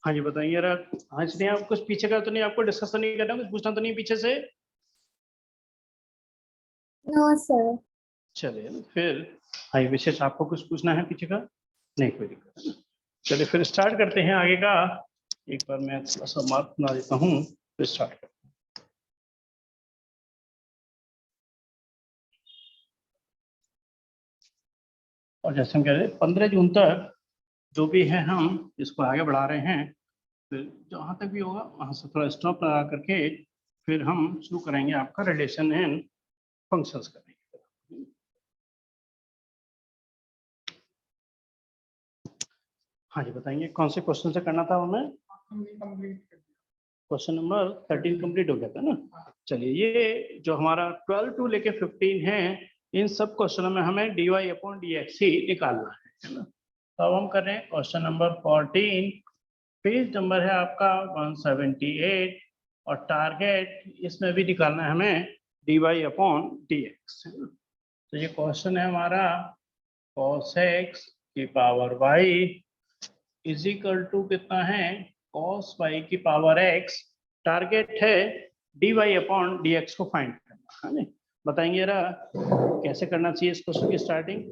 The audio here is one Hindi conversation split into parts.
हाँ जी बताइए यार। हाँ इसलिए आप कुछ पीछे का तो नहीं, आपको डिस्कस तो नहीं करना, कुछ पूछना तो नहीं पीछे से? No sir. चलिए फिर हाँ विशेष आपको कुछ पूछना है पीछे का? नहीं कोई दिक्कत नहीं। चलिए फिर स्टार्ट करते हैं आगे का। एक बार मैं थोड़ा सा मार्क बना देता हूँ फिर स्टार्ट करते हैं। और जैसे हम कह रहे हैं 15 जून तक जो भी है हम इसको आगे बढ़ा रहे हैं, फिर जहाँ तक भी होगा वहाँ से थोड़ा स्टॉप लगा करके फिर हम शुरू करेंगे आपका रिलेशन एंड फंक्शंस करेंगे। हाँ जी बताएंगे कौन से क्वेश्चन से करना था हमें? क्वेश्चन नंबर 13 कंप्लीट हो गया था ना। चलिए ये जो हमारा 12 टू लेके 15 है, इन सब क्वेश्चनों में हमें dy/dx ही निकालना है ना। तो अब हम कर रहे हैं क्वेश्चन नंबर 14। पेज नंबर है आपका 178 और टारगेट इसमें भी निकालना है हमें dy/dx। तो ये क्वेश्चन है हमारा cos x की power y is equal to कितना है cos y की पावर x। टारगेट है dy/dx को फाइंड करना है ना। बताएंगे जरा कैसे करना चाहिए इस क्वेश्चन की स्टार्टिंग?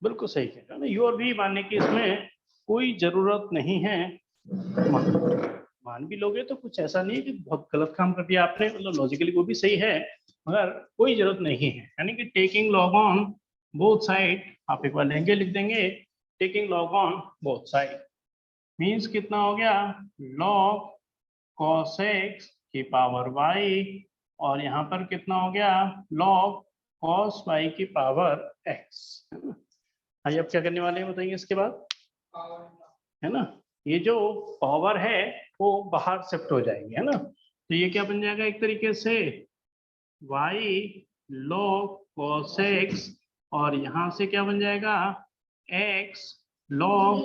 बिल्कुल सही कह रहे हैं ना, यू और भी मानने की इसमें कोई जरूरत नहीं है। मान भी लोगे तो कुछ ऐसा नहीं है कि बहुत गलत काम कर दिया आपने, मतलब लॉजिकली वो भी सही है, मगर कोई जरूरत नहीं है। यानी कि taking log on both side, आप एक बार लेंगे लिख देंगे taking log on both side means कितना हो गया log cos x की पावर y और यहाँ पर कितना हो गया log cos y की पावर x। आइए अब क्या करने वाले हैं बताइए इसके बाद, है ना। ये जो पावर है वो बाहर शिफ्ट हो जाएगी, है ना। तो ये क्या बन जाएगा एक तरीके से y log cos x और यहाँ से क्या बन जाएगा x log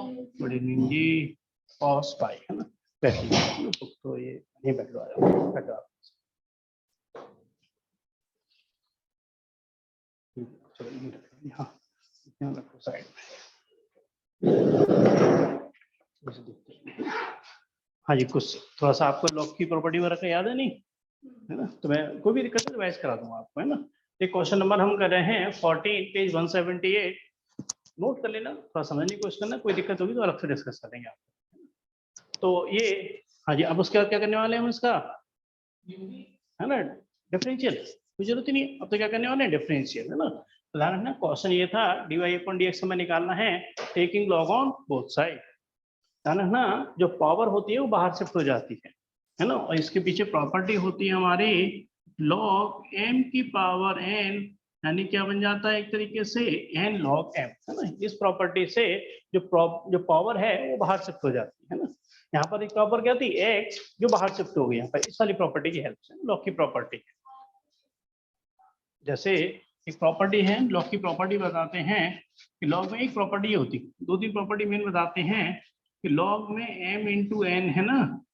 cos y, है ना। बैठिए तो ये नहीं बैठो, बैठो आप। चलो हाँ रखो साइड में। हाँ जी कुछ थोड़ा सा आपको लॉग की प्रॉपर्टी वगैरह का याद है नहीं, है ना। तो मैं कोई भी दिक्कत है रिवाइज करा दूंगा आपको, है ना। एक क्वेश्चन नंबर हम कर रहे हैं 14 पेज 178। नोट कर लेना, थोड़ा समझने की कोशिश करना, कोई दिक्कत होगी तो अलग से डिस्कस करेंगे आप। तो ये हाँ जी अब उसके बाद क्या करने वाले हैं हम इसका, है ना, डिफरेंशियल। कोई जरूरत ही नहीं, अब तो क्या करने वाले हैं डिफरेंशियल, है ना। तो ध्यान रखना क्वेश्चन ये था dy/dx हमें निकालना है taking log on both side. ध्यान रखना जो पावर होती है वो बाहर शिफ्ट हो जाती है ना। और इसके पीछे प्रॉपर्टी होती है हमारी log m की पावर n, यानी क्या बन जाता है एक तरीके से n log m, है ना। इस प्रॉपर्टी से जो पावर है वो बाहर शिफ्ट हो जाती है ना। यहाँ पर एक प्रॉपर क्या थी x जो बाहर शिफ्ट हो गई, यहाँ पर इस वाली प्रॉपर्टी की हेल्प से लॉग की प्रॉपर्टी। जैसे एक प्रॉपर्टी है लॉग की प्रॉपर्टी बताते हैं कि लॉग में एक प्रॉपर्टी होती, दो तीन प्रॉपर्टी मेन बताते हैं कि लॉग में m इंटू एन है ना,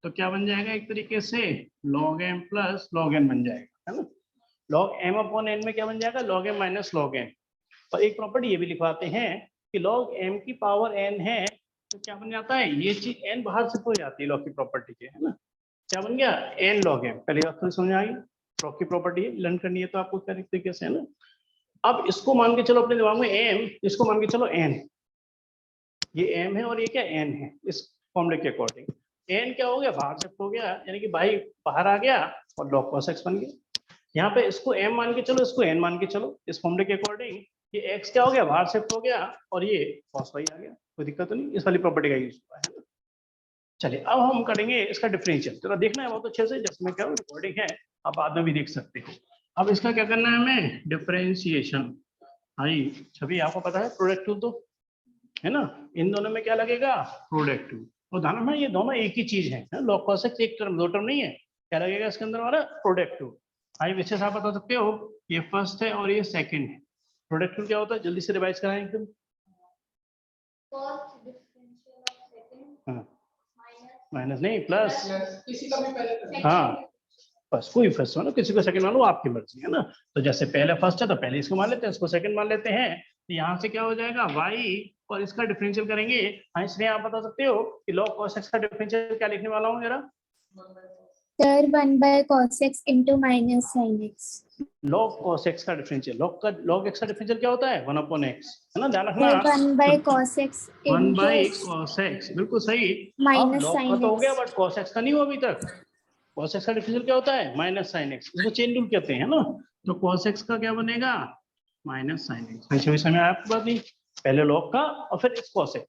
तो क्या बन जाएगा एक तरीके से log m plus log n बन जाएगा, है ना। log m अपॉन n में क्या बन जाएगा log m minus log n। और एक प्रॉपर्टी ये भी लिखवाते हैं कि log m की पावर n है तो क्या बन जाता है ये चीज n बाहर से हो जाती है लॉग की प्रॉपर्टी के, है ना। क्या बन गया n log m। पहले बात थोड़ी समझ आ गई, लॉग की प्रॉपर्टी लर्न करनी है तो आपको क्या तरीके से, है ना। अब इसको मान के चलो अपने दिमाग में m, इसको मान के चलो n, ये m है और ये क्या n है इस फॉर्मूले के अकॉर्डिंग। n क्या हो गया बाहर शिफ्ट हो गया, यानी कि भाई बाहर आ गया और log cos x बन गया। यहाँ पे इसको m मान के चलो इसको n मान के चलो, इस फॉर्मूले के अकॉर्डिंग ये x क्या हो गया बाहर शिफ्ट हो गया और ये cos y आ गया। कोई दिक्कत तो नहीं, इस वाली प्रॉपर्टी का यूज हुआ है। चलिए अब हम करेंगे इसका डिफरेंशियल, जरा देखना है बहुत अच्छे से, जिसमें क्या रिकॉर्डिंग है आप बाद में भी देख सकते हो। अब इसका क्या करना है हमें डिफरेंशिएशन। भाई छवि आपको पता है प्रोडक्ट टू तो, है ना। इन दोनों में क्या लगेगा प्रोडक्ट टू। और ध्यान रखना ये दोनों एक ही चीज है, log cos x एक टर्म दो टर्म नहीं है। क्या लगेगा इसके अंदर हमारा प्रोडक्ट टू। भाई विशेष आप बता सकते हो ये फर्स्ट है और ये सेकंड है। प्रोडक्ट टू क्या होता है जल्दी से रिवाइज कराएं एकदम। माइनस नहीं प्लस, किसी का भी पहले हाँ बस कोई फर्स्ट मानो किसी को सेकंड मानो आपकी मर्जी, है ना। तो जैसे पहले फर्स्ट है तो पहले इसको मान लेते हैं, इसको सेकंड मान लेते हैं। तो यहाँ से क्या हो जाएगा y और इसका डिफरेंशियल करेंगे। हाँ, इसलिए आप बता सकते हो कि log cos x का डिफरेंशियल क्या लिखने वाला हूँ जरा। Sir 1/cos x into minus sin x। log cos x का डिफरेंशियल, log x का डिफरेंशियल क्या होता है 1/x, है ना, ध्यान रखना। Sir 1/cos x 1/cos x, बिल्कुल सही। अब minus log का sin तो हो x। गया, बट cos x का नहीं हुआ अभी तक। cos x का डिफरेंशियल क्या होता है माइनस sin x, इसको चेन रूल कहते हैं ना। तो cos x का क्या बनेगा माइनस sin x। ऐसे समय आपको बात नहीं, पहले log का और फिर इस cos x।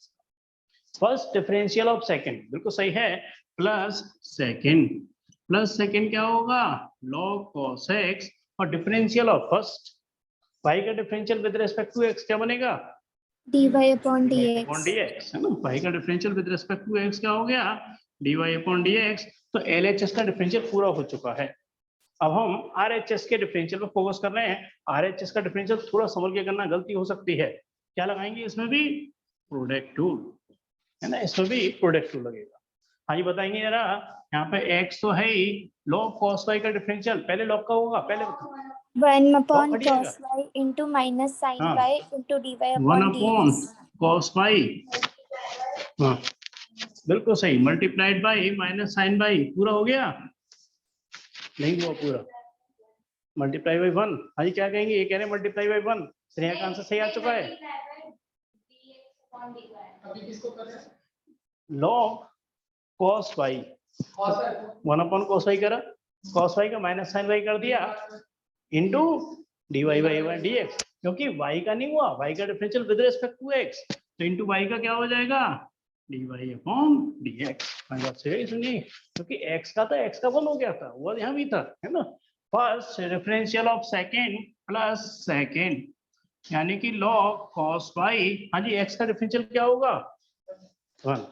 First differential of second, बिल्कुल सही है, प्लस सेकंड क्या होगा log cos x, और डिफरेंशियल ऑफ फर्स्ट y का differential with respect to x क्या बनेगा dy/dx। dx, है ना। y का differential with respect to x क्या हो गया dy/dx। तो LHS का डिफरेंशियल पूरा हो चुका है। अब हम RHS के डिफरेंशियल पर फोकस कर रहे हैं। RHS का डिफरेंशियल थोड़ा समझ के करना, गलती हो सकती है। क्या लगाएंगे इसमें भी प्रोडक्ट टूल, है ना, इसमें भी प्रोडक्ट टूल लगेगा। हाँ जी बताएंगे जरा, यहाँ पे x तो है ही, log cos y का डिफरेंशियल पहले log का होगा, पहले 1/cos y into minus sin हाँ, y into 1 dy/dx। cos y, हाँ बिल्कुल सही, multiplied by minus sine by, पूरा हो गया नहीं हुआ पूरा, मल्टीप्लाई बाई 1। हाँ जी क्या कहेंगे, ये कह रहे हैं मल्टीप्लाई बाई 1। श्रेया का आंसर सही आ चुका है। log cos y 1/cos y करा, cos y का माइनस साइन y कर दिया इंटू dy/dx, क्योंकि y का नहीं हुआ, y का differential with respect to x, तो इंटू y का क्या हो जाएगा dy/dx। बात सही सुनिए, क्योंकि x का तो x का 1 हो गया था, वो यहाँ भी था, है ना। First differential of second plus second, यानी कि log cos y, हाँ जी x का डिफरेंशियल क्या होगा 1,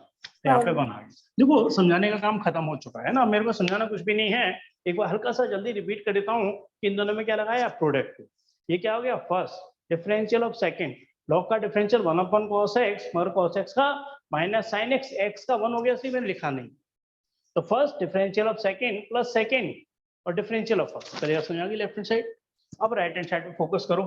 यहाँ पे 1 आ गया। देखो समझाने का काम खत्म हो चुका है ना, मेरे को समझाना कुछ भी नहीं है। एक बार हल्का सा जल्दी रिपीट कर देता हूँ कि इन दोनों में क्या लगाया प्रोडक्ट। ये क्या हो गया first differential of second, log का डिफरेंशियल 1/cos x, मगर cos x का माइनस sin x, x का 1 हो गया, इसलिए मैंने लिखा नहीं। तो first differential of second plus second और डिफरेंशियल ऑफ फर्स्ट, चलिए समझा गई लेफ्ट हैंड साइड। अब राइट हैंड साइड पे फोकस करो।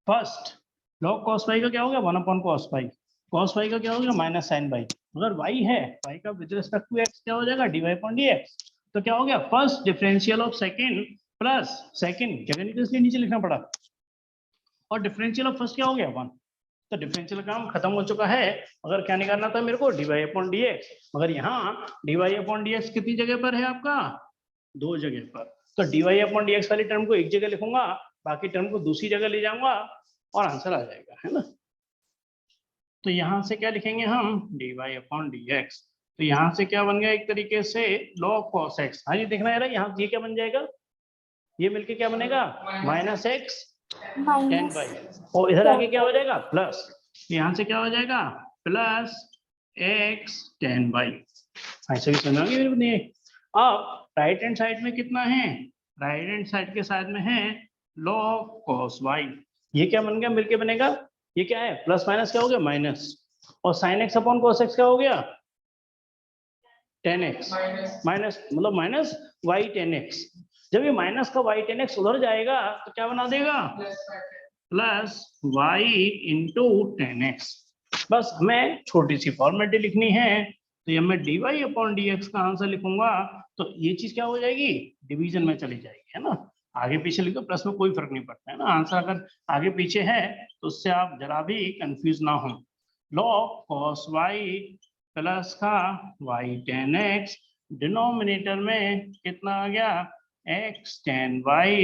फर्स्ट log cos y का क्या हो गया 1/cos y, cos y का क्या हो गया माइनस साइन y, अगर y है y का विद रिस्पेक्ट टू x क्या हो जाएगा dy/dx। तो क्या हो गया first differential of second plus second, जगह नहीं तो इसलिए नीचे लिखना पड़ा, और डिफरेंशियल ऑफ फर्स्ट क्या हो गया 1। तो डिफरेंशियल काम खत्म हो चुका है। अगर क्या निकालना था मेरे को dy/dx, मगर यहाँ dy/dx कितनी जगह पर है आपका 2 जगह पर। तो dy/dx वाली टर्म को एक जगह लिखूंगा, बाकी टर्म को दूसरी जगह ले जाऊंगा और आंसर आ जाएगा, है ना। तो यहाँ से क्या लिखेंगे हम dy/dx, तो यहाँ से क्या बन गया एक तरीके से log cos x। हाँ ये देखना यार, यहाँ ये क्या बन जाएगा, ये मिलके क्या बनेगा माइनस एक्स टेन बाई, और इधर आके क्या हो जाएगा प्लस, यहाँ से क्या हो जाएगा प्लस एक्स टेन बाई। ऐसे भी समझोगे मेरे को नहीं। अब राइट हैंड साइड में कितना है, राइट हैंड साइड के साइड में है log cos y, ये क्या बन गया मिलके बनेगा, ये क्या है प्लस माइनस क्या हो गया माइनस, और sin x upon cos x क्या हो गया 10x, माइनस मतलब माइनस y 10x। जब ये माइनस का y 10x उधर जाएगा तो क्या बना देगा प्लस y इंटू 10x। बस हमें छोटी सी फॉर्मेलिटी लिखनी है, तो ये मैं dy/dx का आंसर लिखूंगा, तो ये चीज क्या हो जाएगी डिवीजन में चली जाएगी, है ना। आगे पीछे लिखो प्लस में कोई फर्क नहीं पड़ता है ना, आंसर अगर आगे पीछे है तो उससे आप जरा भी कंफ्यूज ना हो। log cos y प्लस का y 10x, डिनोमिनेटर में कितना आ गया x 10y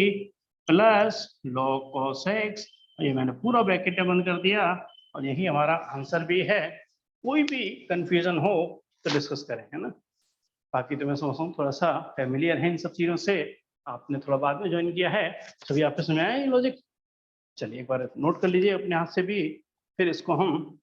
plus log cos x, ये मैंने पूरा ब्रैकेट बंद कर दिया, और यही हमारा आंसर भी है। कोई भी कंफ्यूजन हो तो डिस्कस करें, है ना। बाकी तो मैं समझता हूँ थोड़ा सा फेमिलियर है इन सब चीजों से, आपने थोड़ा बाद में ज्वाइन किया है, सभी आपको समझ आया ये लॉजिक। चलिए एक बार नोट कर लीजिए अपने हाथ से भी, फिर इसको हम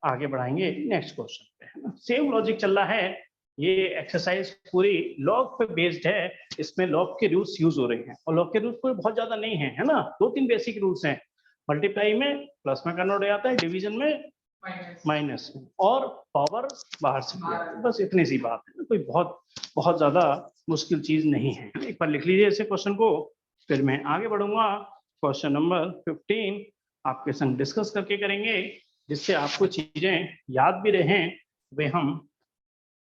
आगे बढ़ाएंगे नेक्स्ट क्वेश्चन पे, है ना। सेम लॉजिक चल रहा है, ये एक्सरसाइज पूरी लॉग पे बेस्ड है, इसमें लॉग के रूल्स यूज हो रहे हैं, और लॉग के रूल्स कोई बहुत ज्यादा नहीं है, है ना। 2-3 बेसिक रूल्स हैं, मल्टीप्लाई में प्लस में कन्वर्ट हो जाता है, डिवीजन में माइनस में, और पावर बाहर से किया, बस इतनी सी बात है, कोई बहुत ज्यादा मुश्किल चीज नहीं है। एक बार लिख लीजिए इसे क्वेश्चन को, फिर मैं आगे बढ़ूंगा। क्वेश्चन नंबर 15 आपके संग डिस्कस करके करेंगे, जिससे आपको चीजें याद भी रहें, वे हम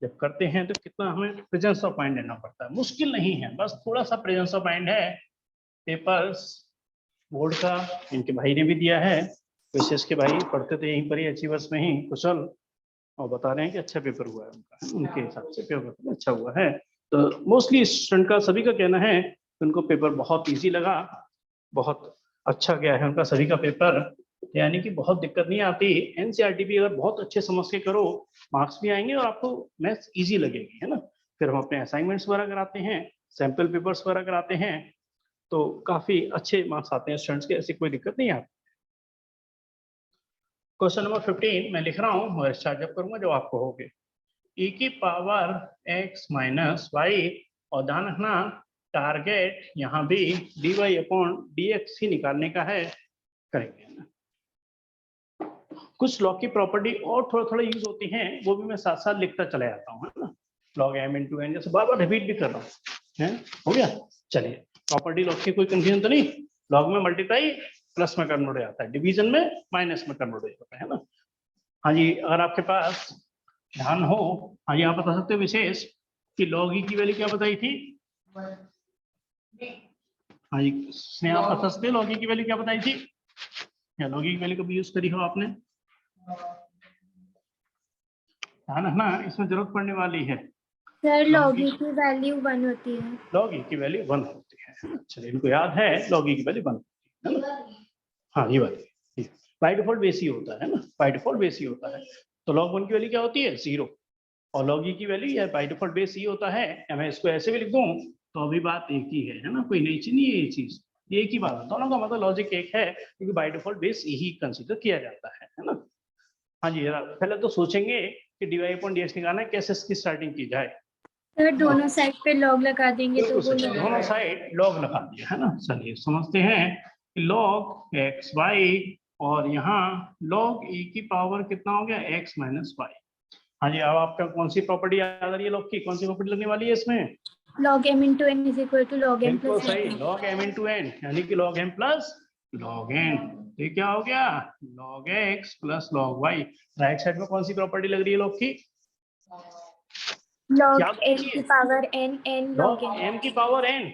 जब करते हैं तो कितना हमें प्रेजेंस ऑफ माइंड लेना पड़ता है। मुश्किल नहीं है, बस थोड़ा सा प्रेजेंस ऑफ माइंड है। पेपर्स बोर्ड का इनके भाई ने भी दिया है, विशेष के भाई पढ़ते थे यहीं पर ही अचीवर्स में ही, कुशल, और बता रहे हैं कि अच्छा पेपर हुआ है उनका, उनके हिसाब से पेपर अच्छा हुआ है। तो मोस्टली स्टूडेंट का, सभी का कहना है कि उनको पेपर बहुत इजी लगा, बहुत अच्छा गया है उनका सभी का पेपर, यानी कि बहुत दिक्कत नहीं आती। एनसीईआरटी भी अगर बहुत अच्छे समझ के करो, मार्क्स भी आएंगे और आपको मैथ्स इजी लगेगी, है ना। फिर हम अपने असाइनमेंट्स वगैरह कराते हैं, सैंपल पेपर्स वगैरह कराते हैं, तो काफी अच्छे मार्क्स आते हैं स्टूडेंट्स के, ऐसी कोई दिक्कत नहीं आती। क्वेश्चन नंबर 15 मैं लिख रहा हूँ और स्टार्ट जब करूंगा जब आपको होगे। e की पावर x माइनस वाई, और ध्यान रखना टारगेट यहाँ भी dy अपॉन dx ही निकालने का है, करेंगे ना। कुछ लॉ की प्रॉपर्टी और थोड़ा थोड़ा यूज होती हैं, वो भी मैं साथ साथ लिखता चला जाता हूँ, है ना। लॉग m इंटू एन, जैसे बार बार रिपीट भी कर रहा हूँ, है, हो गया। चलिए, प्रॉपर्टी लॉग की कोई कंफ्यूजन तो नहीं। लॉग में मल्टीप्लाई प्लस में कन्वर्ट हो जाता है, डिवीजन में माइनस में कन्वर्ट हो जाता है ना। हाँ जी, अगर आपके पास ध्यान हो, हाँ जी, आप बता सकते हो विशेष कि लॉग ई की वैल्यू क्या बताई थी। हाँ जी, स्नेहा आप बता सकते हो लॉग ई की वैल्यू क्या बताई थी, या लॉग ई की वैल्यू कभी यूज करी हो आपने। ध्यान रखना, इसमें जरूरत पड़ने वाली है। सर लॉग ई की वैल्यू 1 होती है। लॉग ई की वैल्यू 1 होती है। चलिए, इनको याद है, लॉग ई की वैल्यू 1 होती है ना। हाँ, ये वाली बाय डिफॉल्ट बेस ही होता है ना, बाय डिफॉल्ट बेस ही होता है। तो लॉग 1 की वैल्यू क्या होती है, 0, और लॉग ई की वैल्यू या बाय डिफॉल्ट बेस ही होता है। या मैं इसको ऐसे भी लिख दूं तो अभी बात एक ही है ना, कोई नई चीज नहीं है, ये चीज एक ही बात है, दोनों का मतलब लॉजिक एक है, क्योंकि बाय डिफॉल्ट बेस यही कंसीडर किया जाता है ना। हाँ जी, पहले तो सोचेंगे कि dy अपॉन dx निकालना है, कैसे इसकी स्टार्टिंग की जाए। सर दोनों साइड पे लॉग लगा देंगे तो वो दोनों साइड लॉग लगा दिया है ना। चलिए समझते हैं कि लॉग एक्स वाई, और यहाँ लॉग e की पावर कितना हो गया, x माइनस वाई। हाँ जी, अब आपका कौन सी प्रॉपर्टी याद आ रही है, लॉग की कौन सी प्रॉपर्टी लगने वाली है इसमें। log m into n is equal to log m बिल्कुल plus सही, n। log m into n, यानी कि log m plus log n। तो ये क्या हो गया, log x plus log y। Right side में कौन सी प्रॉपर्टी लग रही है लॉग की, log क्या m की power n n log log n। m की पावर n,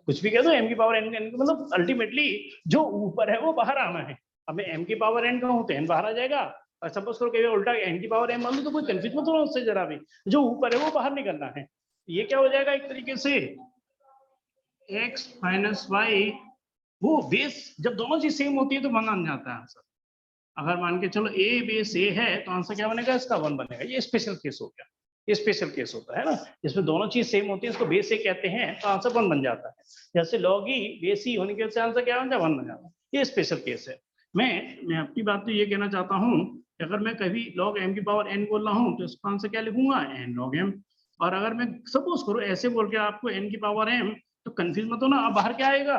कुछ भी कह दो, m की पावर n मतलब अल्टीमेटली जो ऊपर है वो बाहर आना है। अब मैं m की पावर n कहूँ तो n बाहर आ जाएगा, और सपोज करो कि उल्टा n की पावर m मान लो, तो कोई कंफ्यूज मत होना उससे जरा भी, जो ऊपर है वो बाहर निकलना है। ये क्या हो जाएगा एक तरीके से x माइनस वाई, वो बेस जब दोनों चीज सेम होती है तो वन आ जाता है आंसर। अगर मान के चलो a बेस a है तो आंसर क्या बनेगा, इसका 1 बनेगा। ये स्पेशल केस हो गया, ये स्पेशल केस होता है ना, जिसमें दोनों चीज सेम होती है, इसको बेस ए कहते हैं, तो आंसर 1 बन जाता है। जैसे लॉग ई बेस ई होने की वजह से आंसर क्या बन जाता है, 1 बन जाता है। ये स्पेशल केस है। मैं अपनी बात तो ये कहना चाहता हूँ कि अगर मैं कभी लॉग m की पावर n बोल रहा हूँ तो इसका आंसर क्या लिखूंगा, n log m। और अगर मैं सपोज करूँ ऐसे बोल के आपको n की पावर m, तो कंफ्यूज मत होना, अब बाहर क्या आएगा,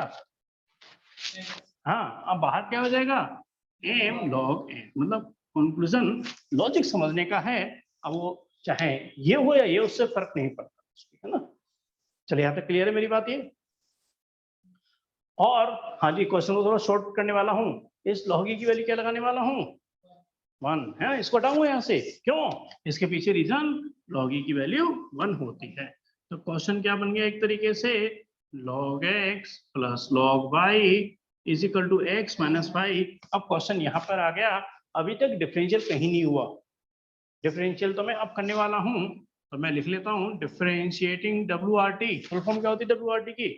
हाँ अब बाहर क्या हो जाएगा, m log n। मतलब कंक्लूजन लॉजिक समझने का है। अब वो चाहे ये हो या ये, उससे फर्क नहीं पड़ता, है ना। चलिए, यहाँ तक क्लियर है मेरी बात ये। और हाँ जी, क्वेश्चन को थोड़ा शॉर्ट करने वाला हूँ, इस log e की वैल्यू क्या लगाने वाला हूँ, 1 है। इसको हटाऊंगा यहाँ से, क्यों, इसके पीछे रीजन log e की वैल्यू 1 होती है। तो क्वेश्चन क्या बन गया एक तरीके से, log x plus log y is equal to x minus y. अब क्वेश्चन यहाँ पर आ गया, अभी तक डिफरेंशियल कहीं नहीं हुआ, डिफरेंशियल तो मैं अब करने वाला हूँ। तो मैं लिख लेता हूँ डिफरेंशिएटिंग WRT, फुल फॉर्म क्या होती है WRT की।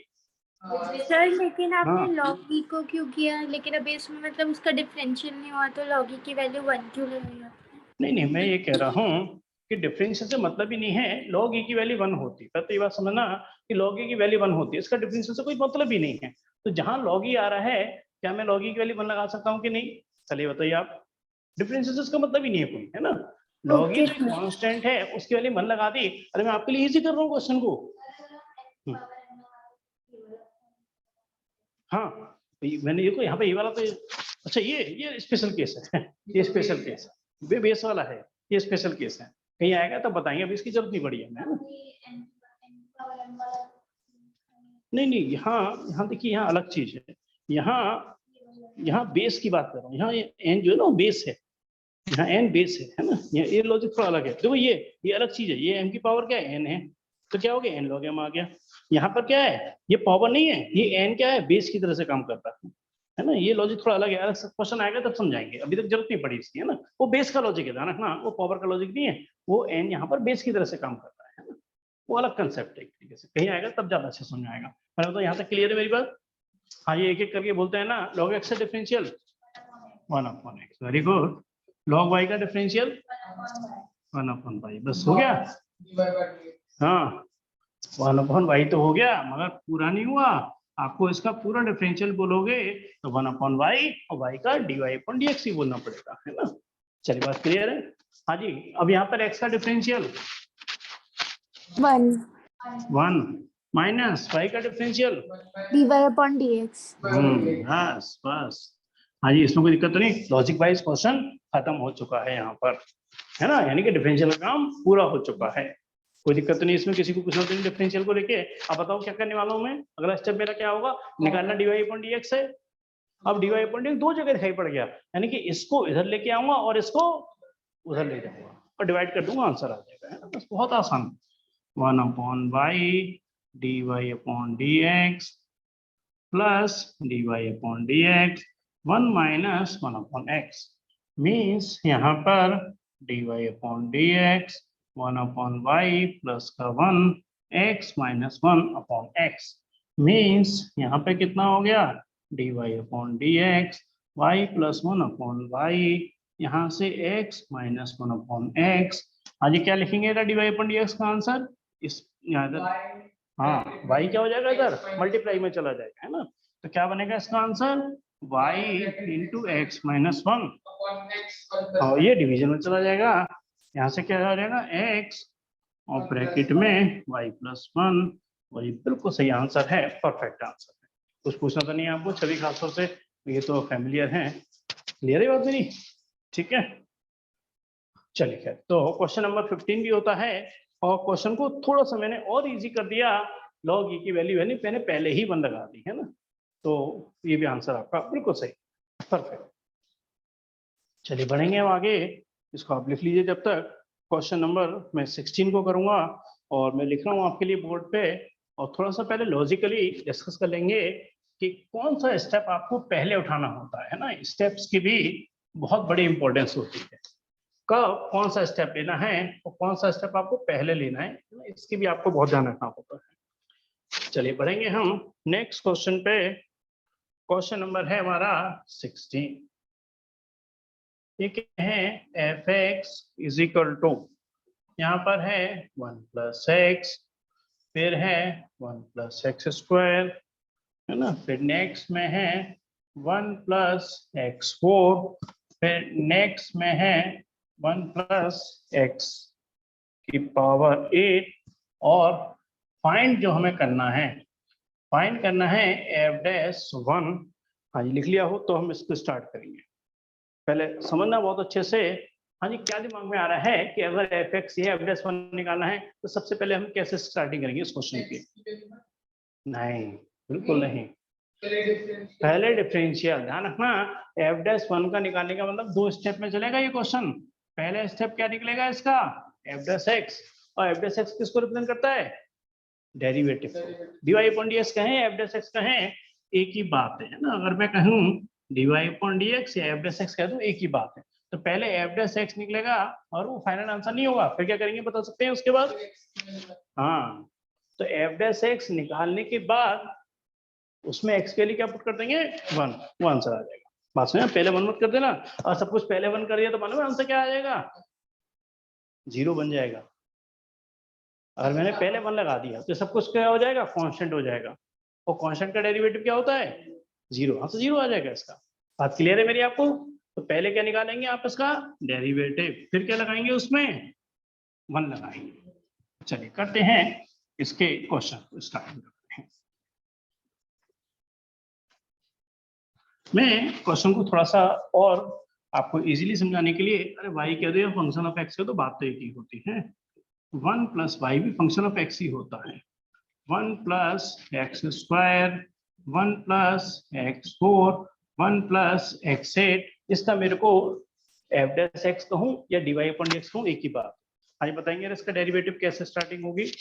सर लेकिन आपने हाँ, log e को क्यों किया, लेकिन अभी इसमें मतलब उसका डिफरेंशियल नहीं हुआ तो log e की वैल्यू 1 क्यों लगाई आपने। नहीं, मैं ये कह रहा हूँ कि डिफरेंशियल से मतलब ही नहीं है log e की वैल्यू 1 होती है। तो ये बात समझना कि log e की वैल्यू 1 होती है, इसका डिफरेंशियल से कोई मतलब ही नहीं है। तो जहां log e आ रहा है, क्या मैं log e की वैल्यू 1 लगा सकता हूँ कि नहीं, चलिए बताइए आप। डिफरेंशियल से इसका मतलब ही नहीं है कोई, है ना। log e ओके जो कांस्टेंट है उसकी वैल्यू 1 लगा दी। अरे मैं आपके लिए इजी कर रहा हूँ क्वेश्चन को। हाँ, मैंने देखो यहाँ पे ये वाला तो, अच्छा ये स्पेशल केस है ये स्पेशल केस है, वे बेस वाला है, ये स्पेशल केस है। कहीं आएगा तब बताएंगे, अभी इसकी जरूरत नहीं पड़ी है ना। नहीं, यहाँ देखिए, यहाँ अलग चीज है। यहाँ यहाँ बेस की बात कर रहा हूँ, यहाँ एन जो है ना वो बेस है, यहाँ एन बेस है ना, ये लॉजिक थोड़ा अलग है। देखो ये अलग चीज है, ये एम की पावर क्या है, एन है, तो क्या हो गया, एन लॉग एम आ गया। यहाँ पर क्या है, ये पावर नहीं है, ये एन क्या है, बेस की तरह से काम करता है ना, ये लॉजिक थोड़ा अलग है, अलग क्वेश्चन आएगा तब समझाएंगे, अभी तक जरूरत नहीं पड़ी इसकी, है ना। वो बेस का लॉजिक है, ध्यान रखना, वो पावर का लॉजिक नहीं है, वो एन यहाँ पर बेस की तरह से काम करता है ना, वो अलग कंसेप्ट है एक तरीके से, कहीं आएगा तब ज्यादा अच्छा समझ आएगा। पहले तो यहाँ तक क्लियर है मेरी बात। हाँ, ये एक एक करके बोलते हैं ना, log x का differential 1/x, very good. log y का डिफरेंशियल 1/y, बस हो गया। हाँ, 1/y तो हो गया, मगर पूरा नहीं हुआ, आपको इसका पूरा डिफरेंशियल बोलोगे तो 1/y और y का dy/dx ही बोलना पड़ेगा, है ना। चलिए, बात क्लियर है। हाँ जी, अब यहाँ पर x का डिफरेंशियल 1 माइनस y का डिफरेंशियल dy/dx। बस बस, हाँ जी, इसमें कोई दिक्कत तो नहीं, लॉजिक वाइज क्वेश्चन खत्म हो चुका है यहाँ पर, है ना, यानी कि डिफरेंशियल का काम पूरा हो चुका है, कोई दिक्कत तो नहीं इसमें, किसी को पूछना तो नहीं डिफरेंशियल को लेके। अब बताओ क्या करने वाला हूँ मैं, अगला स्टेप मेरा क्या होगा, निकालना dy/dx है। अब dy/dx दो जगह दिखाई पड़ गया, यानी कि इसको इधर लेके आऊंगा और इसको उधर ले जाऊंगा और डिवाइड कर दूंगा, आंसर आ जाएगा, है ना, बस बहुत आसान। 1/y dy/dx plus dy/dx 1 minus 1/x means यहाँ पर dy/dx 1/y plus का 1 x minus 1/x मीन्स यहाँ पे कितना हो गया, dy/dx y plus 1/y, यहाँ से x minus 1/x। आज ये क्या लिखेंगे dy/dx का आंसर, इस हाँ, y क्या हो जाएगा, इधर मल्टीप्लाई में चला जाएगा, है ना, तो क्या बनेगा इसका answer, y into x minus 1, और ये डिवीजन में चला जाएगा, यहाँ से क्या हो जाएगा x और ब्रैकेट में y प्लस 1, वही बिल्कुल सही आंसर है, परफेक्ट आंसर है। कुछ पूछना तो नहीं है आपको, सभी खासतौर से ये तो फैमिलियर है, क्लियर है बात मेरी, ठीक है। चलिए खैर, तो क्वेश्चन नंबर 15 भी होता है, और क्वेश्चन को थोड़ा सा मैंने और इजी कर दिया, log e की वैल्यू है नहीं, मैंने पहले ही 1 लगा दी, है ना, तो ये भी आंसर आपका बिल्कुल सही, परफेक्ट। चलिए बढ़ेंगे हम आगे, इसको आप लिख लीजिए जब तक, क्वेश्चन नंबर मैं 16 को करूंगा, और मैं लिख रहा हूँ आपके लिए बोर्ड पे, और थोड़ा सा पहले लॉजिकली डिस्कस कर लेंगे कि कौन सा स्टेप आपको पहले उठाना होता है ना, स्टेप्स की भी बहुत बड़ी इंपॉर्टेंस होती है, कब कौन सा स्टेप लेना है और कौन सा स्टेप आपको पहले लेना है, इसकी भी आपको बहुत ध्यान रखना होता है। चलिए बढ़ेंगे हम नेक्स्ट क्वेश्चन पे, क्वेश्चन नंबर है हमारा 16, ये क्या है, f x is equal to, यहाँ पर है 1 प्लस एक्स, फिर है 1 प्लस एक्स स्क्वायर, है ना, फिर नेक्स्ट में है 1 प्लस एक्स 4, फिर नेक्स्ट में है 1 प्लस एक्स की पावर 8, और फाइंड जो हमें करना है, फाइंड करना है एफ डैश 1। हाँ जी, लिख लिया हो तो हम इसको स्टार्ट करेंगे, पहले समझना बहुत अच्छे से। हाँ जी, क्या दिमाग में आ रहा है कि अगर एफ एक्स ये एफ डैश 1 निकालना है तो सबसे पहले हम कैसे स्टार्टिंग करेंगे इस क्वेश्चन की, नहीं बिल्कुल नहीं, पहले डिफरेंशियल, ध्यान रखना, एफ डैश 1 का निकालने का मतलब 2 स्टेप में चलेगा ये क्वेश्चन। पहले स्टेप क्या निकलेगा इसका, एफ डैश एक्स, और एफ डैश एक्स किसको रिप्रेजेंट करता है, डेरिवेटिव, dy/dx कहें एफ डैश एक्स कहें एक ही बात है ना, अगर मैं कहूं dy/dx या एफ डैश एक्स कह दूं एक ही बात है, तो पहले एफ डैश एक्स निकलेगा और वो फाइनल आंसर नहीं होगा, फिर क्या करेंगे बता सकते हैं उसके बाद, हाँ, तो एफ डैश एक्स निकालने के बाद उसमें एक्स के लिए क्या पुट कर देंगे 1, वो आंसर आ जाएगा। बात सुनिए, पहले 1 मत कर देना, और सब कुछ पहले 1 कर दिया तो मालूम है आंसर क्या आ जाएगा, 0 बन जाएगा। अगर मैंने पहले 1 लगा दिया तो सब कुछ क्या हो जाएगा, कांस्टेंट हो जाएगा, और कांस्टेंट का डेरिवेटिव क्या होता है 0, हाँ तो 0 आ जाएगा इसका। बात क्लियर है मेरी आपको, तो पहले क्या निकालेंगे आप इसका डेरिवेटिव, फिर क्या लगाएंगे उसमें 1 लगाएंगे। चलिए करते हैं इसके क्वेश्चन स्टार्ट। मैं क्वेश्चन को थोड़ा सा और आपको इजीली समझाने के लिए, अरे वाई कह दो या फंक्शन ऑफ एक्स कह दो, बात तो एक ही होती है, 1 प्लस वाई भी फंक्शन ऑफ एक्स ही होता है, 1 plus x square 1 plus x 4 1 plus x8, इसका मेरे को f डैश x कहूँ या dy अपॉन dx कहूँ, एक ही बात। आज बताएंगे इसका डेरिवेटिव कैसे स्टार्टिंग होगी।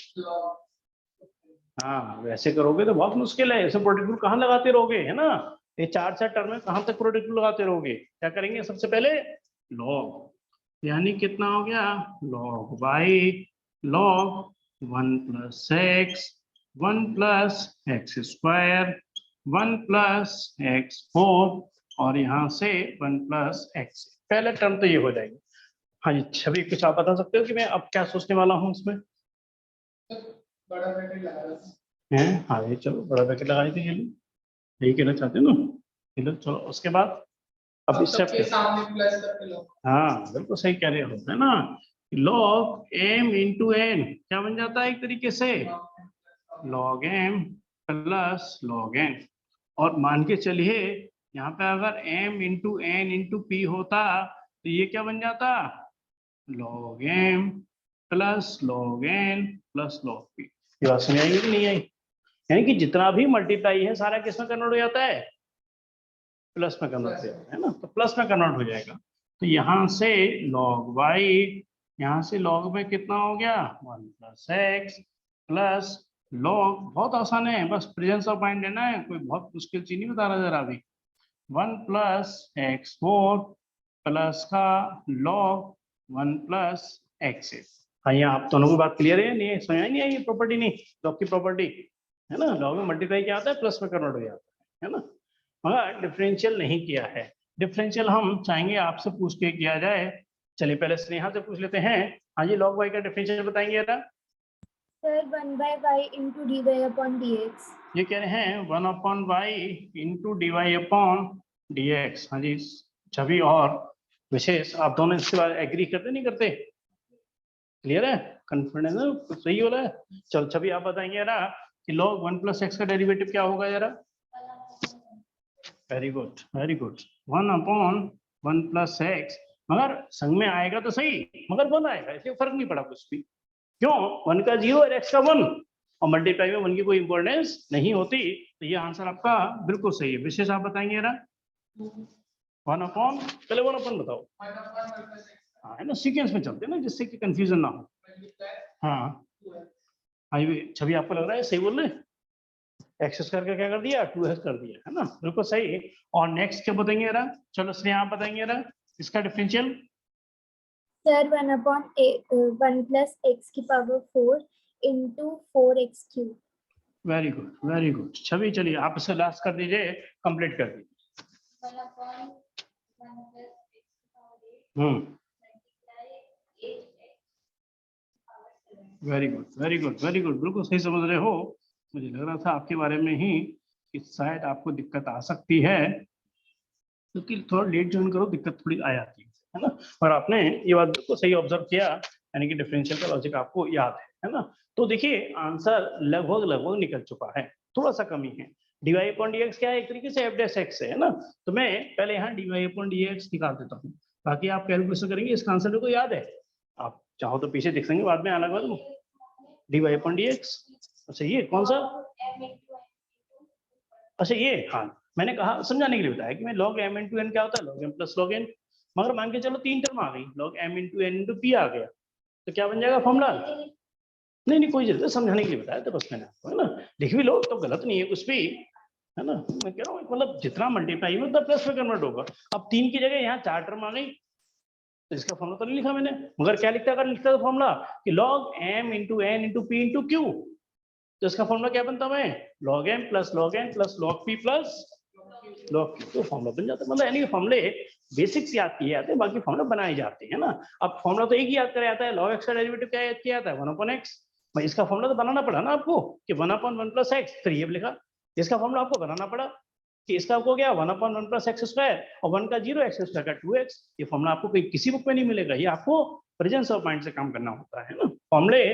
हाँ वैसे करोगे तो बहुत मुश्किल है, ऐसे प्रोडक्ट रूल कहाँ लगाते रहोगे, है ना। ये चार टर्म में कहाँ तक प्रोडक्ट रूल लगाते रहोगे। क्या करेंगे सबसे पहले लॉग, यानी कितना हो गया log y log 1 plus x 1 plus x square 1 plus x4 और यहाँ से 1 प्लस x। पहले टर्म तो ये हो जाएगी। हाँ जी छवि कुछ आप बता सकते हो कि मैं अब क्या सोचने वाला हूँ इसमें। बड़ा ब्रैकेट लगा हैं हाँ ये चलो बड़ा ब्रैकेट लगा देते हैं, यही कहना चाहते हैं ना। चलो चलो उसके बाद अब इस सबके सामने प्लस करके लो। हाँ बिल्कुल सही कह रहे हो, है ना। लॉग m इंटू एन क्या बन जाता है एक तरीके से log m plus log n। और मान के चलिए यहाँ पे अगर m into n into p होता तो ये क्या बन जाता log m plus log n plus log p। ये बात समझ आई कि नहीं आई। यानी कि जितना भी मल्टीप्लाई है सारा किस में कन्वर्ट हो जाता है प्लस में कन्वर्ट हो जाता है ना, तो प्लस में कन्वर्ट हो जाएगा। तो यहाँ से log y, यहाँ से log में कितना हो गया 1 प्लस एक्स प्लस log, बहुत आसान है, बस प्रेजेंस ऑफ माइंड लेना है, कोई बहुत मुश्किल चीज नहीं बता रहा जरा अभी। 1 प्लस x4 प्लस का log 1 प्लस x8। हाँ यहाँ आप दोनों की बात क्लियर है नहीं, समझ नहीं आई प्रॉपर्टी नहीं, log की प्रॉपर्टी है ना। log में मल्टीप्लाई क्या आता है प्लस में कन्वर्ट हो जाता है ना। मगर डिफरेंशियल नहीं किया है, डिफरेंशियल हम चाहेंगे आपसे पूछ के किया जाए। चलिए पहले स्नेहा से पूछ लेते हैं। हाँ जी log y का डिफरेंशियल बताएंगे ना। Sir 1 by y into dy upon dx। ये कह रहे हैं 1 upon y into d y upon d x. हाँ जी छवि और विशेष आप दोनों इसके बाद एग्री करते नहीं करते, क्लियर है, कॉन्फिडेंस है, कुछ सही हो रहा है। चलो छवि आप बताएंगे ना कि log 1 प्लस एक्स का डेरिवेटिव क्या होगा जरा। Very good very good, 1 upon 1 plus x. मगर संग में आएगा तो सही, मगर 1 आएगा, इसलिए फर्क नहीं पड़ा कुछ भी। क्यों 1 का 0 और x का 1 और मल्टीप्लाई में 1 की कोई इंपॉर्टेंस नहीं होती, तो ये आंसर आपका बिल्कुल सही है। विशेष आप बताएंगे ना 1 अपॉन, पहले 1 अपॉन बताओ। हाँ है ना, सीक्वेंस में चलते हैं ना जिससे कि कंफ्यूजन ना हो। हाँ ये छवि आपको लग रहा है सही बोल रहे हैं, एक्स स्क्वायर का क्या कर दिया 2x कर दिया, है ना बिल्कुल सही। और नेक्स्ट क्या बताएंगे जरा, चलो स्नेहा आप बताएंगे जरा इसका differential. Sir 1 upon 1 plus x की power 4 into 4x cube। Very good very good. Chhavi चलिए आप इसे लास्ट कर दीजिए, कंप्लीट कर दीजिए। 1 upon 1 plus x की power 8 multiply 8x power 7। Very good very good very good, बिल्कुल सही समझ रहे हो। मुझे लग रहा था आपके बारे में ही कि शायद आपको दिक्कत आ सकती है, क्योंकि थोड़ा लेट ज्वाइन करो दिक्कत थोड़ी आ जाती है ना। और आपने ये बात बिल्कुल सही ऑब्जर्व किया, यानी कि डिफरेंशियल का लॉजिक आपको याद है ना। तो देखिए आंसर लगभग लगभग निकल चुका है, थोड़ा सा कमी है। डीवाई अपॉन डीएक्स क्या है एक तरीके से एफ डैश एक्स है ना। तो मैं पहले यहाँ डीवाई अपॉन डीएक्स निकाल देता हूँ, बाकी आप कैलकुलेशन करेंगे। इसका आंसर को याद है, आप चाहो तो पीछे देख लेंगे बाद में अलग अलग। डीवाई अपॉन डीएक्स, अच्छा ये कौन सा, अच्छा ये हाँ मैंने कहा समझाने के लिए बताया कि मैं log m इंटू एन क्या होता है log m plus log n। मगर मान के चलो 3 टर्म आ गई, log m into n into p आ गया, तो क्या बन जाएगा फॉर्मूला। नहीं नहीं कोई जरूरत, समझाने के लिए बताया था बस मैंने आपको, है ना। लिख भी लो तो गलत नहीं है कुछ भी, है ना। मैं कह रहा हूँ मतलब जितना मल्टीप्लाई में उतना प्लस में कन्वर्ट होगा। अब 3 की जगह यहाँ 4 टर्म आ गई, तो इसका फॉर्मूला तो नहीं लिखा मैंने, मगर क्या लिखता अगर लिखता था फॉर्मूला कि log m into n into p into q, तो इसका फॉर्मूला क्या बनता है log m plus log n plus log p plus log q। तो फॉर्मूला बन जाता है, मतलब यानी कि फॉर्मूले बेसिक्स याद किए जाते हैं, बाकी फॉर्मूला बनाए जाते हैं ना। अब फॉर्मूला तो एक ही याद कराया जाता है, log x का डेरिवेटिव क्या याद किया जाता है 1 अपॉन x। भाई इसका फॉर्मूला तो बनाना पड़ा ना आपको कि 1 अपॉन 1 प्लस एक्स, फिर ये लिखा। इसका फॉर्मूला आपको बनाना पड़ा कि इसका आपको क्या 1 अपॉन 1 प्लस एक्स स्क्वायर और 1 का 0 एक्स स्क्वायर का 2x। ये फॉर्मूला आपको कोई किसी बुक में नहीं मिलेगा, ये आपको प्रेजेंस ऑफ माइंड से काम करना होता है ना। फॉर्मूले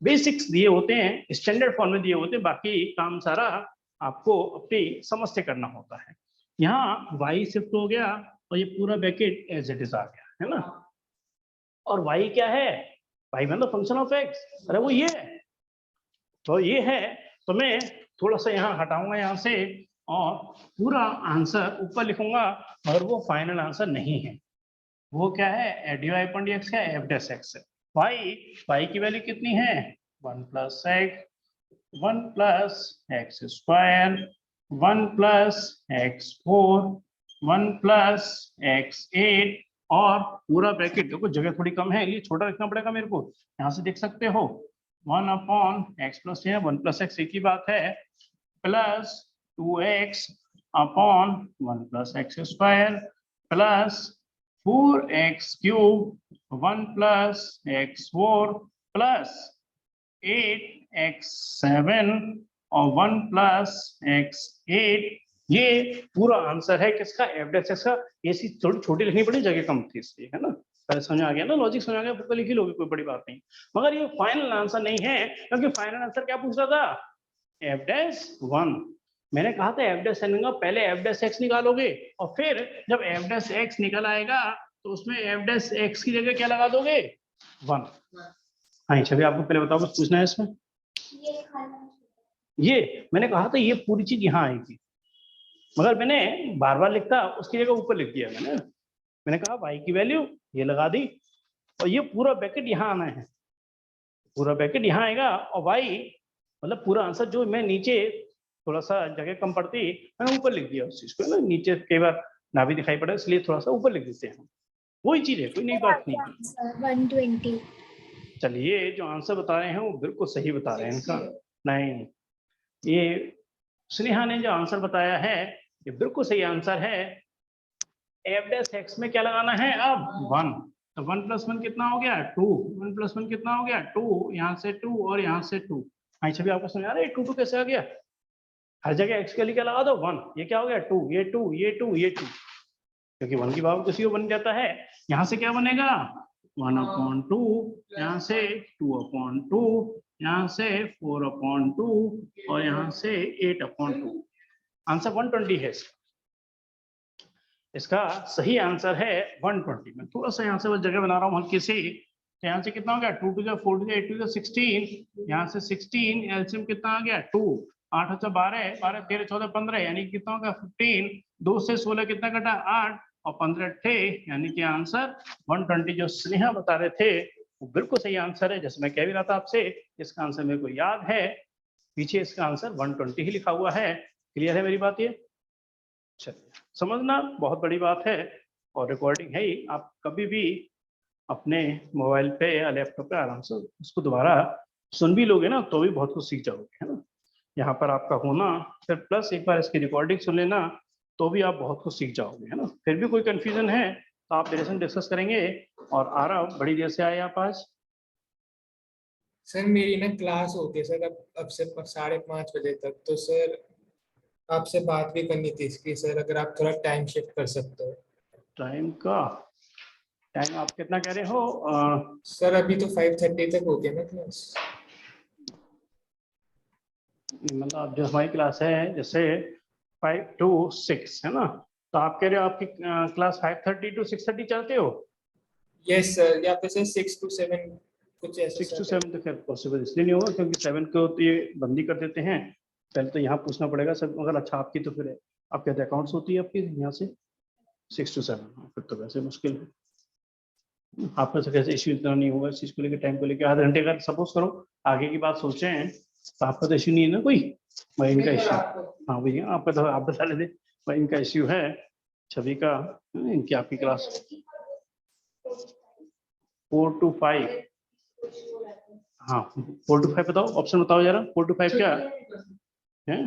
बेसिक्स दिए होते हैं, स्टैंडर्ड फॉर्म में दिए होते हैं, बाकी काम सारा आपको अपनी समझ से करना होता है। यहाँ y शिफ्ट हो गया और ये पूरा ब्रैकेट एज इट इज आ गया, है ना। और y क्या है, y मतलब फंक्शन ऑफ x, अरे वो ये है, तो ये है। तो मैं थोड़ा सा यहाँ हटाऊंगा यहाँ से और पूरा आंसर ऊपर लिखूंगा और वो फाइनल आंसर नहीं है। वो क्या है, dy अपॉन dx क्या है, f डैश x है। y की वैल्यू कितनी है, 1 plus x square 1 plus x4 1 plus x8 और पूरा ब्रैकेट, देखो जगह थोड़ी कम है, इसलिए छोटा रखना पड़ेगा मेरे को। यहाँ से देख सकते हो 1 upon x plus 1 plus x एक ही बात है, plus 2x upon 1 plus x square plus 4x cube 1 plus x4 plus 8x7 और 1 प्लस x8। ये पूरा आंसर है किसका, एफ डैश एक्स का। ये चीज थोड़ी छोटी लिखनी पड़ी, जगह कम थी इसलिए, है ना। पहले समझ आ गया ना, लॉजिक समझ आ गया, बुक लिख ही लोगे, कोई बड़ी बात नहीं। मगर ये फाइनल आंसर नहीं है, क्योंकि फाइनल आंसर क्या पूछ रहा था, एफ डैश 1। मैंने कहा था एफ डैश का पहले एफ डैश एक्स निकालोगे और फिर जब एफ डैश एक्स निकल आएगा तो उसमें एफ डैश एक्स की जगह क्या लगा दोगे, 1। हाँ छवि, आपको पहले बताओ कुछ पूछना है इसमें। ये मैंने कहा था ये पूरी चीज यहाँ आएगी, मगर मैंने बार बार लिखता, उसकी जगह ऊपर लिख दिया मैंने कहा y की वैल्यू ये लगा दी और ये पूरा ब्रैकेट यहाँ आना है, पूरा ब्रैकेट यहाँ आएगा और y मतलब पूरा आंसर जो मैं नीचे थोड़ा सा जगह कम पड़ती मैंने ऊपर लिख दिया उस चीज को, है ना। नीचे कई बार ना भी दिखाई पड़े, इसलिए थोड़ा सा ऊपर लिख देते हैं, वही चीज है, कोई नई बात नहीं। 120। चलिए, जो आंसर बता रहे हैं वो बिल्कुल सही बता रहे हैं इनका। नहीं, ये स्नेहा ने जो आंसर बताया है ये बिल्कुल सही आंसर है। एफ डैश एक्स में क्या लगाना है अब, 1। तो 1 प्लस 1 कितना हो गया, 2। 1 प्लस 1 कितना हो गया, 2। यहाँ से 2 और यहाँ से 2। हाँ छवि, आपको समझ आ रहा है 2 कैसे आ गया। हर जगह एक्स के लिए क्या लगा दो, 1। ये क्या हो गया, 2, ये 2, ये 2, ये 2, क्योंकि 1 की पावर किसी को बन जाता है। यहाँ से क्या बनेगा, 1/2, यहाँ से 2/2, यहाँ से 4/2 और यहाँ से 8/2। आंसर 120 है इसका सही आंसर है 120। मैं थोड़ा सा यहाँ से बस जगह बना रहा हूँ हल्की सी। तो यहाँ से कितना हो गया, 2 to the 4 to the 8 to the 16, यहाँ से 16 एलसीएम कितना आ गया 2, 8 अच्छा 12, 12 13 14 15, यानी कितना होगा 15। 2 से 16 कितना कटा, 8 और 15 थे, यानी कि आंसर 120 जो स्नेहा बता रहे थे वो बिल्कुल सही आंसर है। जैसे मैं कह भी रहा था आपसे, इसका आंसर मेरे को याद है, पीछे इसका आंसर 120 ही लिखा हुआ है। क्लियर है मेरी बात ये, चलिए समझना बहुत बड़ी बात है। और रिकॉर्डिंग है ही, आप कभी भी अपने मोबाइल पे या लैपटॉप पे आराम से उसको दोबारा सुन भी लोगे ना तो भी बहुत कुछ सीख जाओगे, है ना। यहाँ पर आपका होना फिर प्लस एक बार इसकी रिकॉर्डिंग सुन लेना तो भी आप बहुत कुछ सीख जाओगे, है ना। फिर भी कोई कंफ्यूजन है तो आप मेरे से डिस्कस करेंगे। और आरव बड़ी देर से आए आप आज। सर मेरी ना क्लास होती है सर अब से 5:30 बजे तक, तो सर आपसे बात भी करनी थी इसकी सर, अगर आप थोड़ा टाइम शिफ्ट कर सकते हो। टाइम आप कितना कह रहे हो? सर अभी तो 5:30 तक होती है ना क्लास। मतलब जो हमारी क्लास है जैसे 5 to 6 है ना, तो आप कह रहे हो आपकी क्लास 5:30 to 6:30 चलते हो? यस सर, या फिर सर 6 to 7 कुछ ऐसा। 6 to 7 तो खैर पॉसिबल इसलिए नहीं होगा क्योंकि 7 को तो ये बंदी कर देते हैं। पहले तो यहाँ पूछना पड़ेगा सर, अगर अच्छा आपकी तो फिर आप कहते अकाउंट्स होती है आपकी यहाँ से 6 to 7, फिर तो वैसे मुश्किल है। आपका से कैसे इश्यू इतना नहीं होगा इस चीज को लेकर, टाइम को लेकर। आधे घंटे का सपोज करो आगे की बात सोचे हैं तो आपका तो इश्यू नहीं है ना कोई, भाई इनका इश्यू। हाँ भैया आपका तो आप बता लेते, भाई इनका इश्यू है छवि का, इनकी आपकी क्लास 4 to 5। हाँ 4 to 5 बताओ, ऑप्शन बताओ जरा, 4 to 5 क्या है?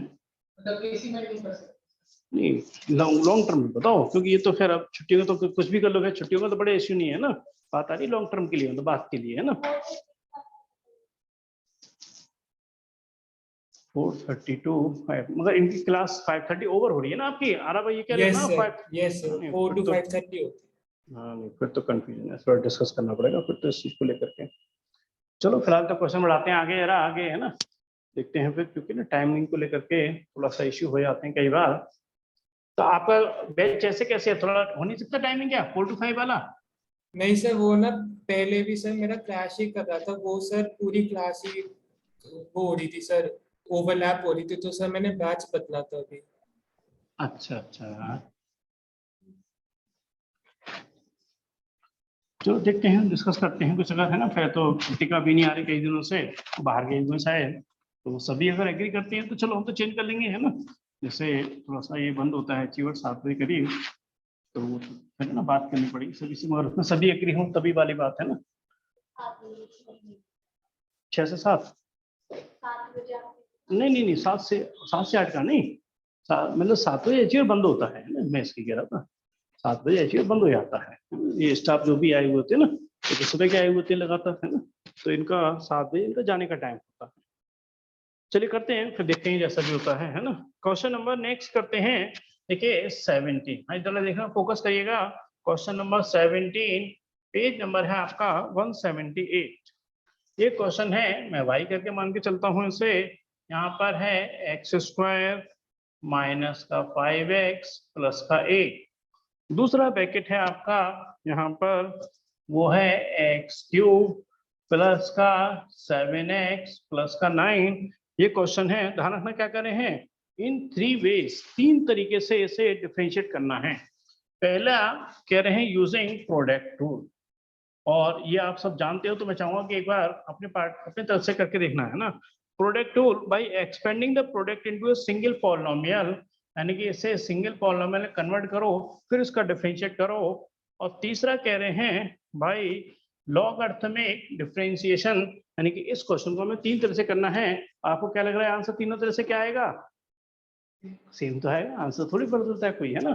नहीं लॉन्ग टर्म बताओ, क्योंकि ये तो खैर अब छुट्टियों का तो कुछ भी कर लो, छुट्टियों का तो बड़े इश्यू नहीं है ना, बात आ रही लॉन्ग टर्म के लिए, मतलब बात के लिए, है ना। 4:32 5, मगर इनकी क्लास 5:30 ओवर हो रही है ना आपकी, आरा भाई ये कह रहे हैं ना 5। यस सर 4 to 5:30 होती है। हाँ नहीं फिर तो कंफ्यूजन है, थोड़ा डिस्कस करना पड़ेगा फिर तो इस चीज को लेकर के। चलो फिलहाल तो क्वेश्चन बढ़ाते हैं आगे, जरा आगे, है ना, देखते हैं फिर, क्योंकि ना टाइमिंग को लेकर के थोड़ा सा इश्यू हो जाते हैं कई बार। तो आपका बैच ऐसे कैसे है, थोड़ा हो नहीं सकता टाइमिंग क्या 4 to 5 वाला? नहीं सर, वो ना पहले भी सर मेरा क्लास ही कर रहा था वो सर, पूरी क्लास ही वो हो रही थी सर, ओवरलैप हो रही थी, तो सर मैंने बैच बदला था अभी। अच्छा अच्छा, चलो देखते हैं, डिस्कस करते हैं कुछ अगर है ना। फिर तो टीका भी नहीं आ रही कई दिनों से, बाहर गई हुए शायद, तो सभी अगर एग्री करते हैं तो चलो हम तो चेंज कर लेंगे है ना। जैसे थोड़ा सा ये बंद होता है अचीवर 7 बजे करीब, तो वो तो फिर ना बात करनी पड़ेगी सभी से, मगर उसमें सभी एग्री हों तभी वाली बात है ना। 6 से 7 नहीं नहीं नहीं, 7 से 8 का नहीं, मतलब 7 बजे अचीवर बंद होता है ना, मैं इसकी कह रहा था 7 बजे अचीवर बंद हो जाता है। ये स्टाफ जो भी आए हुए होते हैं ना, तो सुबह के आए हुए होते हैं लगातार है ना, तो इनका 7 बजे इनका जाने का टाइम होता है। चलिए करते हैं, फिर देखते हैं जैसा भी होता है ना। क्वेश्चन नंबर नेक्स्ट करते हैं। देखिए 17, इधर देखना, फोकस करिएगा। क्वेश्चन नंबर 17, पेज नंबर है आपका 178। ये क्वेश्चन है, मैं वाई करके मान के चलता हूं इसे। यहाँ पर है x² माइनस का 5x प्लस का 8। दूसरा ब्रैकेट है आपका यहाँ पर, वो है x³ प्लस का 7x प्लस का 9। ये क्वेश्चन है, ध्यान रखना क्या कर रहे हैं, इन 3 वेज, 3 तरीके से इसे डिफरेंशिएट करना है। पहला कह रहे हैं यूजिंग प्रोडक्ट रूल, और ये आप सब जानते हो, तो मैं चाहूंगा कि एक बार अपने तरफ से करके देखना है ना। Product rule by expanding the product into a single polynomial, यानी कि इसे सिंगल पॉलिनोमियल में कन्वर्ट करो, फिर इसका डिफरेंशिएट करो। और तीसरा कह रहे हैं भाई लॉगरिथमिक डिफरेंशिएशन, यानी कि इस क्वेश्चन को हमें 3 तरह से करना है। आपको क्या लग रहा है आंसर तीनों तरह से क्या आएगा? सेम तो है, आंसर थोड़ी बदलता है कोई, है ना।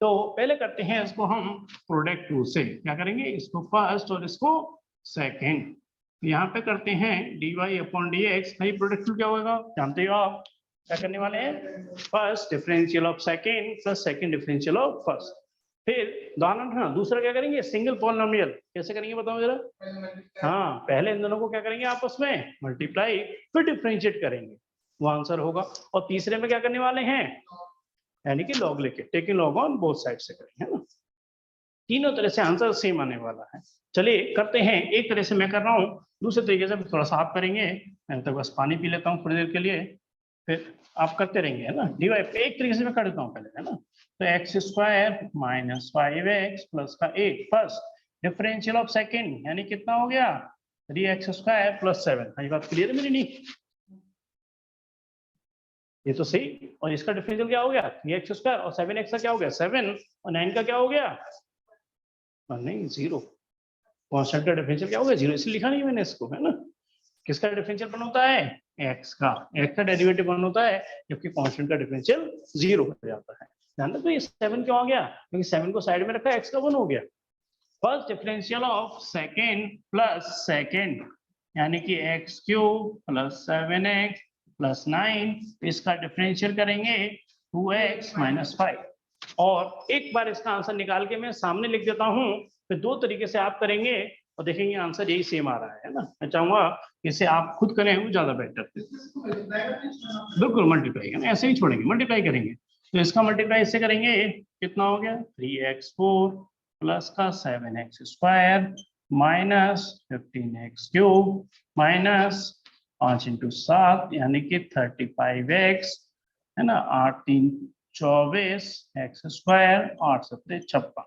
तो पहले करते हैं इसको हम प्रोडक्ट रूल से, क्या करेंगे, इसको फर्स्ट और इसको सेकंड। यहाँ पे करते हैं dy/dx। भाई प्रोडक्ट रूल क्या होगा जानते हो आप, क्या करने वाले हैं, first differential of second plus second differential of first. फिर उदाहरण दूसरा क्या करेंगे, सिंगल पॉलिनोमियल। कैसे करेंगे बताओ जरा। हाँ, पहले इन दोनों को क्या करेंगे आपस में मल्टीप्लाई, फिर डिफरेंशिएट करेंगे, वो आंसर होगा। और तीसरे में क्या करने वाले हैं, यानी कि लॉग लेके, taking log on both side से करेंगे, है ना। तीनों तरह से आंसर सेम आने वाला है। चलिए करते हैं, एक तरह से मैं कर रहा हूँ, दूसरे तरीके से थोड़ा सा आप करेंगे। मैं तो बस पानी पी लेता हूँ थोड़ी देर के लिए, फिर आप करते रहेंगे, है ना। डिवाइड एक तरीके से मैं कर देता हूँ पहले, है ना। तो x² माइनस 5x प्लस का 8 फर्स्ट डिफरेंशियल ऑफ सेकंड, यानी कितना हो गया 3x² प्लस 7। ये बात क्लियर है मेरी? नहीं, ये तो सही। और इसका डिफरेंशियल क्या हो गया 3x² और 7x का क्या हो गया 7, और 9 का क्या हो गया नहीं 0। कांस्टेंट का डिफरेंशियल क्या हो गया 0, इसलिए लिखा नहीं मैंने इसको, है ना। किसका डिफरेंशियल वन होता है, x का डेरिवेटिव वन होता है, जबकि कांस्टेंट का डिफरेंशियल 0 हो जाता है। ध्यान रखो ये 7 क्यों आ गया, क्योंकि 7 को साइड में रखा, x का 1 हो गया। First differential of second plus second, यानी कि x³ प्लस 7x प्लस 9, इसका डिफरेंशियल करेंगे 2x माइनस 5। और एक बार इसका आंसर निकाल के मैं सामने लिख देता हूँ, फिर 2 तरीके से आप करेंगे और देखेंगे आंसर यही सेम आ रहा है ना। मैं चाहूंगा इसे आप खुद करें, वो ज्यादा बेटर। बिल्कुल मल्टीप्लाई करें, ऐसे ही छोड़ेंगे, मल्टीप्लाई करेंगे। तो इसका मल्टीप्लाई इससे करेंगे, कितना हो गया 3x4 प्लस का 7x² माइनस 15x³ माइनस 5 × 7 यानी कि 35x, है ना। 8 × 3 = 24, x² 8 × 7 = 56।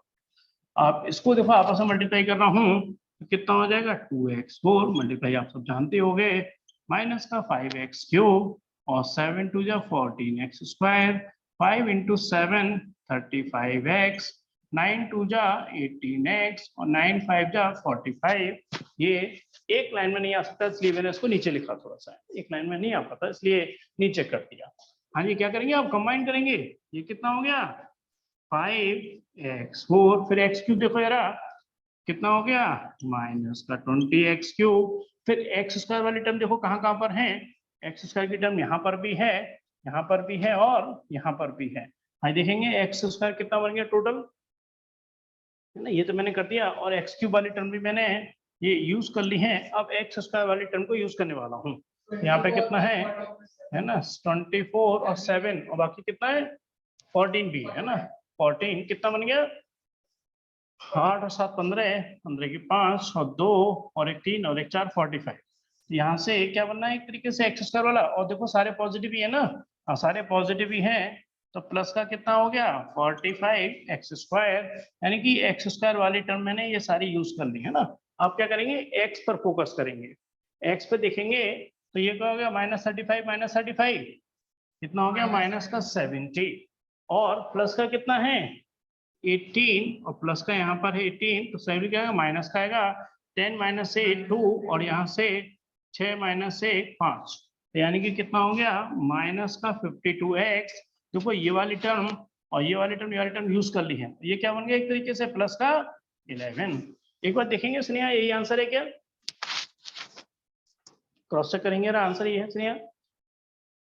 आप इसको देखो आपस में मल्टीप्लाई कर रहा हूँ तो कितना हो जाएगा 2x4 मल्टीप्लाई आप सब जानते होंगे, माइनस का 5x³ और 7 × 2 = 14x², 5 × 7 35x, 9 × 2 = 18x और 9 × 5 = 45। ये एक लाइन में नहीं आ सकता, इसलिए मैंने इसको नीचे लिखा, थोड़ा सा एक लाइन में नहीं आ पाता इसलिए नीचे कर दिया। हाँ जी, क्या करेंगे आप कंबाइन करेंगे, ये कितना हो गया 5x4, फिर x³ देखो जरा कितना हो गया माइनस का 20x³, फिर x² वाली टर्म देखो कहाँ कहाँ पर है, x² की टर्म यहाँ पर भी है, यहाँ पर भी है और यहाँ पर भी है। हाँ देखेंगे x² कितना बन गया टोटल, है ना। ये तो मैंने कर दिया, और x³ वाली टर्म भी मैंने ये यूज कर ली है। अब x² वाली टर्म को यूज करने वाला हूँ। यहाँ पे कितना है ना 24 और 7 और बाकी कितना है 14 भी है ना। 14 कितना बन गया 8 और 7 15, 15 की 5 और 2 और 1 3 और 1 4 45। यहाँ से क्या बनना है एक तरीके से x² वाला, और देखो सारे पॉजिटिव ही है ना। हाँ सारे पॉजिटिव ही हैं, तो प्लस का कितना हो गया 45 एक्स स्क्वायर, यानी कि एक्स स्क्वायर वाली टर्म मैंने ये सारी यूज कर ली है ना। आप क्या करेंगे एक्स पर फोकस करेंगे, एक्स पे देखेंगे तो ये क्या हो गया -35 -35 कितना हो गया माइनस का 70, और प्लस का कितना है 18, और प्लस का यहाँ पर है 18, तो 7 क्या है माइनस का आएगा 10 माइनस से 2, और यहाँ से 6 माइनस से 5, यानी कि कितना हो गया माइनस का 52x। देखो ये वाली टर्म और ये वाली टर्म यूज कर ली है, ये क्या बन गया एक तरीके से प्लस का 11। एक बार देखेंगे स्नेहा यही आंसर है क्या, क्रॉस चेक करेंगे आंसर ये है Sneha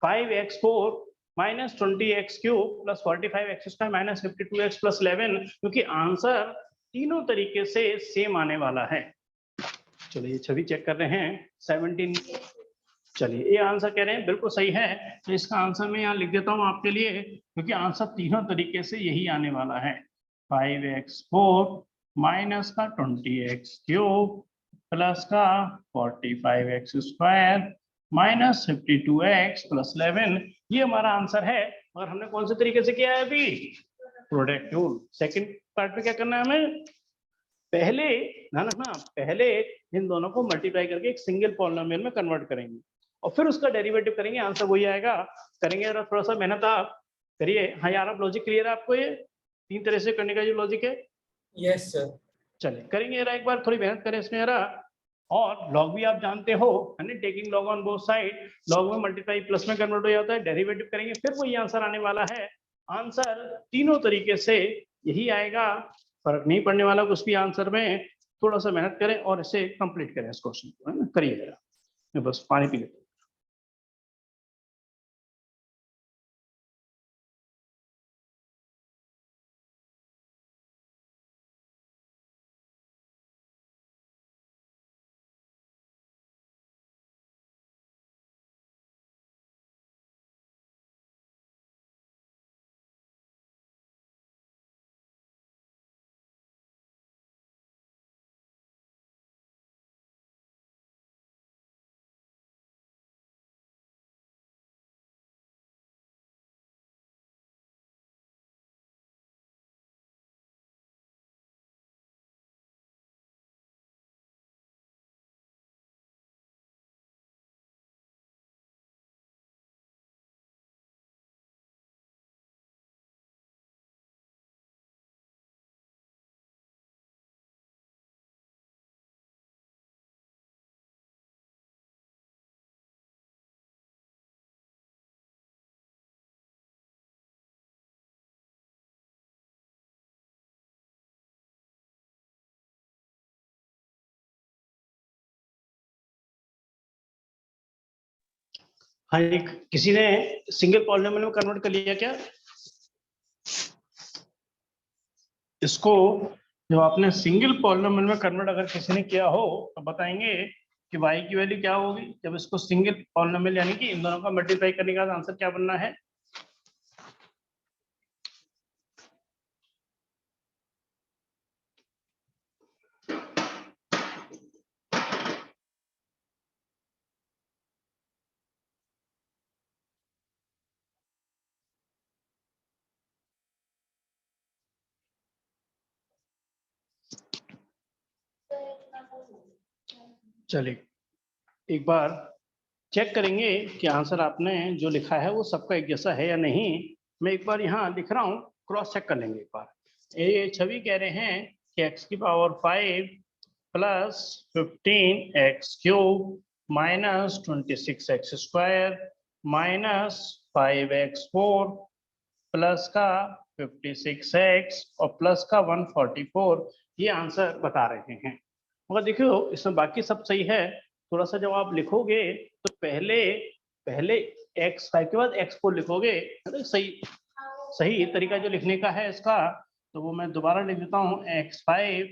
5x4 minus 20x³ plus 45x square minus 52x plus 11, क्योंकि आंसर तीनों तरीके से सेम आने वाला है। चलिए छवि चेक कर रहे हैं 17, चलिए ये आंसर कह रहे हैं बिल्कुल सही है, तो इसका आंसर मैं यहाँ लिख देता हूँ आपके लिए, क्योंकि आंसर तीनों तरीके से यही आने वाला है 5x4 माइनस का 20x³ प्लस का 45x square minus 52x plus 11, ये हमारा आंसर है। और हमने कौन से तरीके से किया है अभी प्रोडक्ट रूल। सेकंड पार्ट में क्या करना है हमें, पहले ध्यान रखना, पहले इन दोनों को मल्टीप्लाई करके एक सिंगल पॉलिनोमियल में कन्वर्ट करेंगे और फिर उसका डेरिवेटिव करेंगे, आंसर वही आएगा। करेंगे जरा थोड़ा सा मेहनत आप करिए। हाँ यार आप लॉजिक क्लियर है आपको, ये तीन तरह से करने का जो लॉजिक है। Yes sir. चलिए करेंगे जरा एक बार, थोड़ी मेहनत करें इसमें जरा। और लॉग भी आप जानते हो है ना, taking log on both side, log में मल्टीप्लाई प्लस में कन्वर्ट हो जाता है, डेरिवेटिव करेंगे फिर वही आंसर आने वाला है। आंसर तीनों तरीके से यही आएगा, फर्क नहीं पड़ने वाला कुछ भी आंसर में। थोड़ा सा मेहनत करें और इसे कंप्लीट करें इस क्वेश्चन को, है ना, करिए जरा। मैं बस पानी पी लेता हूं। हाँ एक किसी ने सिंगल पॉलिनोमियल में कन्वर्ट कर लिया क्या इसको? जब आपने सिंगल पॉलिनोमियल में कन्वर्ट अगर किसी ने किया हो तो बताएंगे कि y की वैल्यू क्या होगी जब इसको सिंगल पॉलिनोमियल यानी कि इन दोनों का मल्टीप्लाई करने का आंसर क्या बनना है। चलिए एक बार चेक करेंगे कि आंसर आपने जो लिखा है वो सबका एक जैसा है या नहीं। मैं एक बार यहाँ लिख रहा हूँ, क्रॉस चेक कर लेंगे एक बार। ये छवि कह रहे हैं कि x की power 5 plus 15x³ minus 26x square minus 5x4 plus का 56x और प्लस का 144, ये आंसर बता रहे हैं। मगर देखियो इसमें बाकी सब सही है, थोड़ा सा जब आप लिखोगे तो पहले x5 के बाद x4 लिखोगे, है ना, सही तरीका जो लिखने का है इसका, तो वो मैं दोबारा लिख देता हूँ x5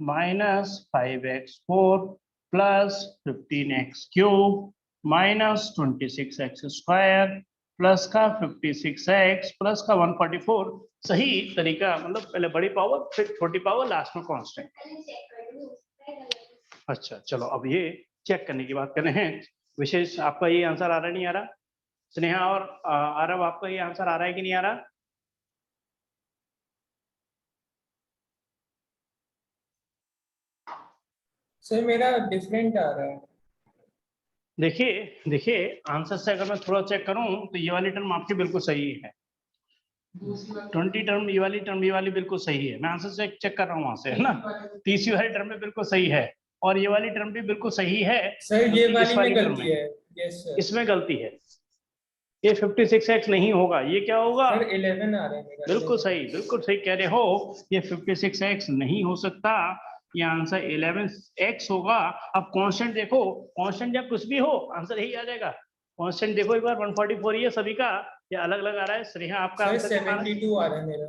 minus 5x4 plus 15x³ minus 26x square plus का 56x प्लस का 144, सही तरीका, मतलब पहले बड़ी पावर फिर छोटी पावर लास्ट में कांस्टेंट। अच्छा चलो अब ये चेक करने की बात कर रहे हैं, विशेष आपका ये आंसर आ रहा नहीं आ रहा? स्नेहा और आरव, आपका ये आंसर आ रहा है कि नहीं आ रहा? सर मेरा डिफरेंट आ रहा है। देखिए आंसर से अगर मैं थोड़ा चेक करूं तो ये वाली टर्म आपकी बिल्कुल सही है, दूसरी वाली 20 टर्म ये वाली बिल्कुल सही है। मैं आंसर से चेक कर रहा हूँ वहां से, है ना। तीसरी वाली टर्म में बिल्कुल सही है और ये वाली टर्म भी बिल्कुल सही है। सर ये बल्कि इस वाली में टर्म गलती है। Yes sir. इसमें गलती है। ये 56x नहीं होगा, ये क्या होगा? सर 11 आ रहा है मेरा। बिल्कुल सही कह रहे हो। ये 56x नहीं हो सकता, ये आंसर 11x होगा। अब कांस्टेंट देखो, कांस्टेंट जब कुछ भी हो आंसर यही आ जाएगा। कांस्टेंट देखो एक बार, 144 ही है सभी का, ये अलग अलग आ रहा है। स्नेहा आपका सर आंसर कितना? 72 आ रहा है मेरा।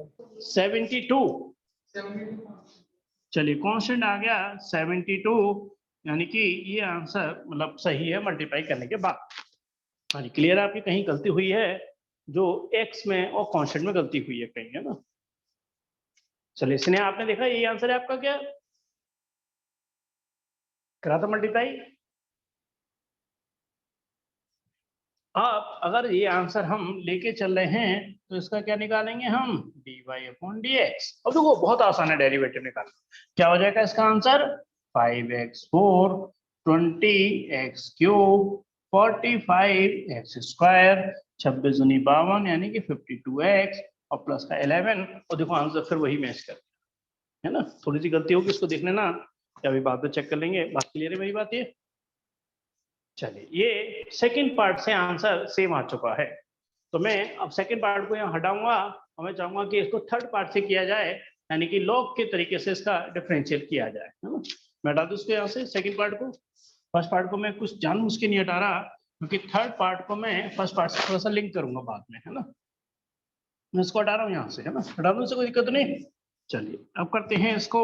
72। 72 चलिए कांस्टेंट आ गया 72, यानी कि ये आंसर मतलब सही है मल्टीप्लाई करने के बाद। हाँ जी, क्लियर है? आपकी कहीं गलती हुई है जो x में और कांस्टेंट में गलती हुई है कहीं, है ना। चलिए इसने आपने देखा यही आंसर है आपका, क्या करा था मल्टीप्लाई। अब अगर ये आंसर हम लेके चल रहे हैं तो इसका क्या निकालेंगे हम? dy/dx। अब देखो बहुत आसान है डेरिवेटिव निकालना। क्या हो जाएगा इसका आंसर? 5x4 20x3 45x², 26 दूनी 52 यानी कि 52x और प्लस का 11। और देखो आंसर फिर वही मैच कर, है ना। थोड़ी सी गलती होगी, इसको देख लेना, अभी बाद में चेक कर लेंगे। बात क्लियर है मेरी बात ये? चलिए ये सेकंड पार्ट से आंसर सेम आ चुका है, तो मैं अब सेकंड पार्ट को यहाँ हटाऊंगा और मैं चाहूंगा कि इसको थर्ड पार्ट से किया जाए, यानी कि लॉग के तरीके से इसका डिफरेंशियल किया जाए, है ना। मैं हटा दूं इसको यहाँ से सेकंड पार्ट को। फर्स्ट पार्ट को मैं कुछ जानबूझ के नहीं हटा रहा, क्योंकि थर्ड पार्ट को मैं फर्स्ट पार्ट से थोड़ा सा लिंक करूंगा बाद में, है ना। मैं इसको हटा रहा हूँ यहाँ से, है ना, हटा दूं, से कोई दिक्कत नहीं। चलिए अब करते हैं इसको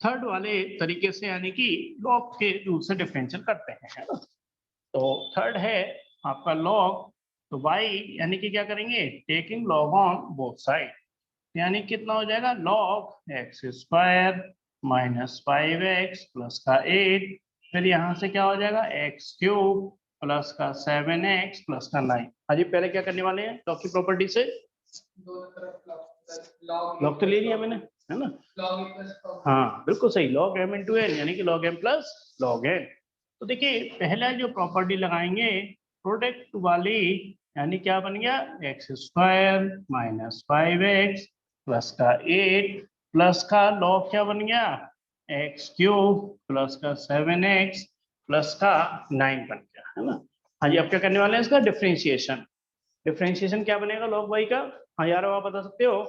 थर्ड वाले तरीके से, यानी कि लॉग के रूल से डिफरेंशियल करते हैं, है ना। तो थर्ड है आपका लॉग, तो y यानी कि क्या करेंगे? Taking log on both side, यानी कितना हो जाएगा? log x² minus 5x plus का 8, फिर यहाँ से क्या हो जाएगा? x³ प्लस का 7x प्लस का 9। अजी पहले क्या करने वाले हैं लॉग की प्रॉपर्टी से? दोनों तरफ लॉग तो ले लिया मैंने, है ना। log हाँ बिल्कुल सही, log m इंटू एन यानी कि log m plus log n। तो देखिए पहला जो प्रॉपर्टी लगाएंगे प्रोडक्ट वाली, यानी क्या बन गया? x² माइनस 5x प्लस का 8 प्लस का log क्या बन गया? x³ प्लस का 7x प्लस का 9 बन गया, है ना। हाँ जी, अब क्या करने वाले हैं इसका? डिफरेंशिएशन। डिफरेंशिएशन क्या बनेगा log y का? हाँ यार आप बता सकते हो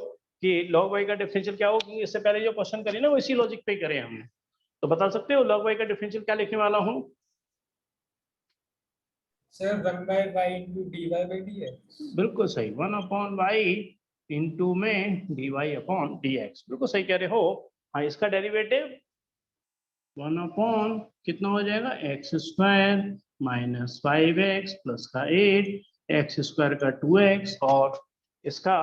कि log y का डिफरेंशियल क्या होगा? इससे पहले जो क्वेश्चन करें ना वो इसी लॉजिक पे ही करे हमने, तो बता सकते हो log y का डिफरेंशियल क्या लिखने वाला हूँ? Sir 1/y into dy/dx। बिल्कुल सही, 1/y इंटू में dy/dx, बिल्कुल सही कह रहे हो। हाँ इसका डेरिवेटिव 1 कितना हो जाएगा? x² माइनस 5x प्लस का 8, x² का 2x और इसका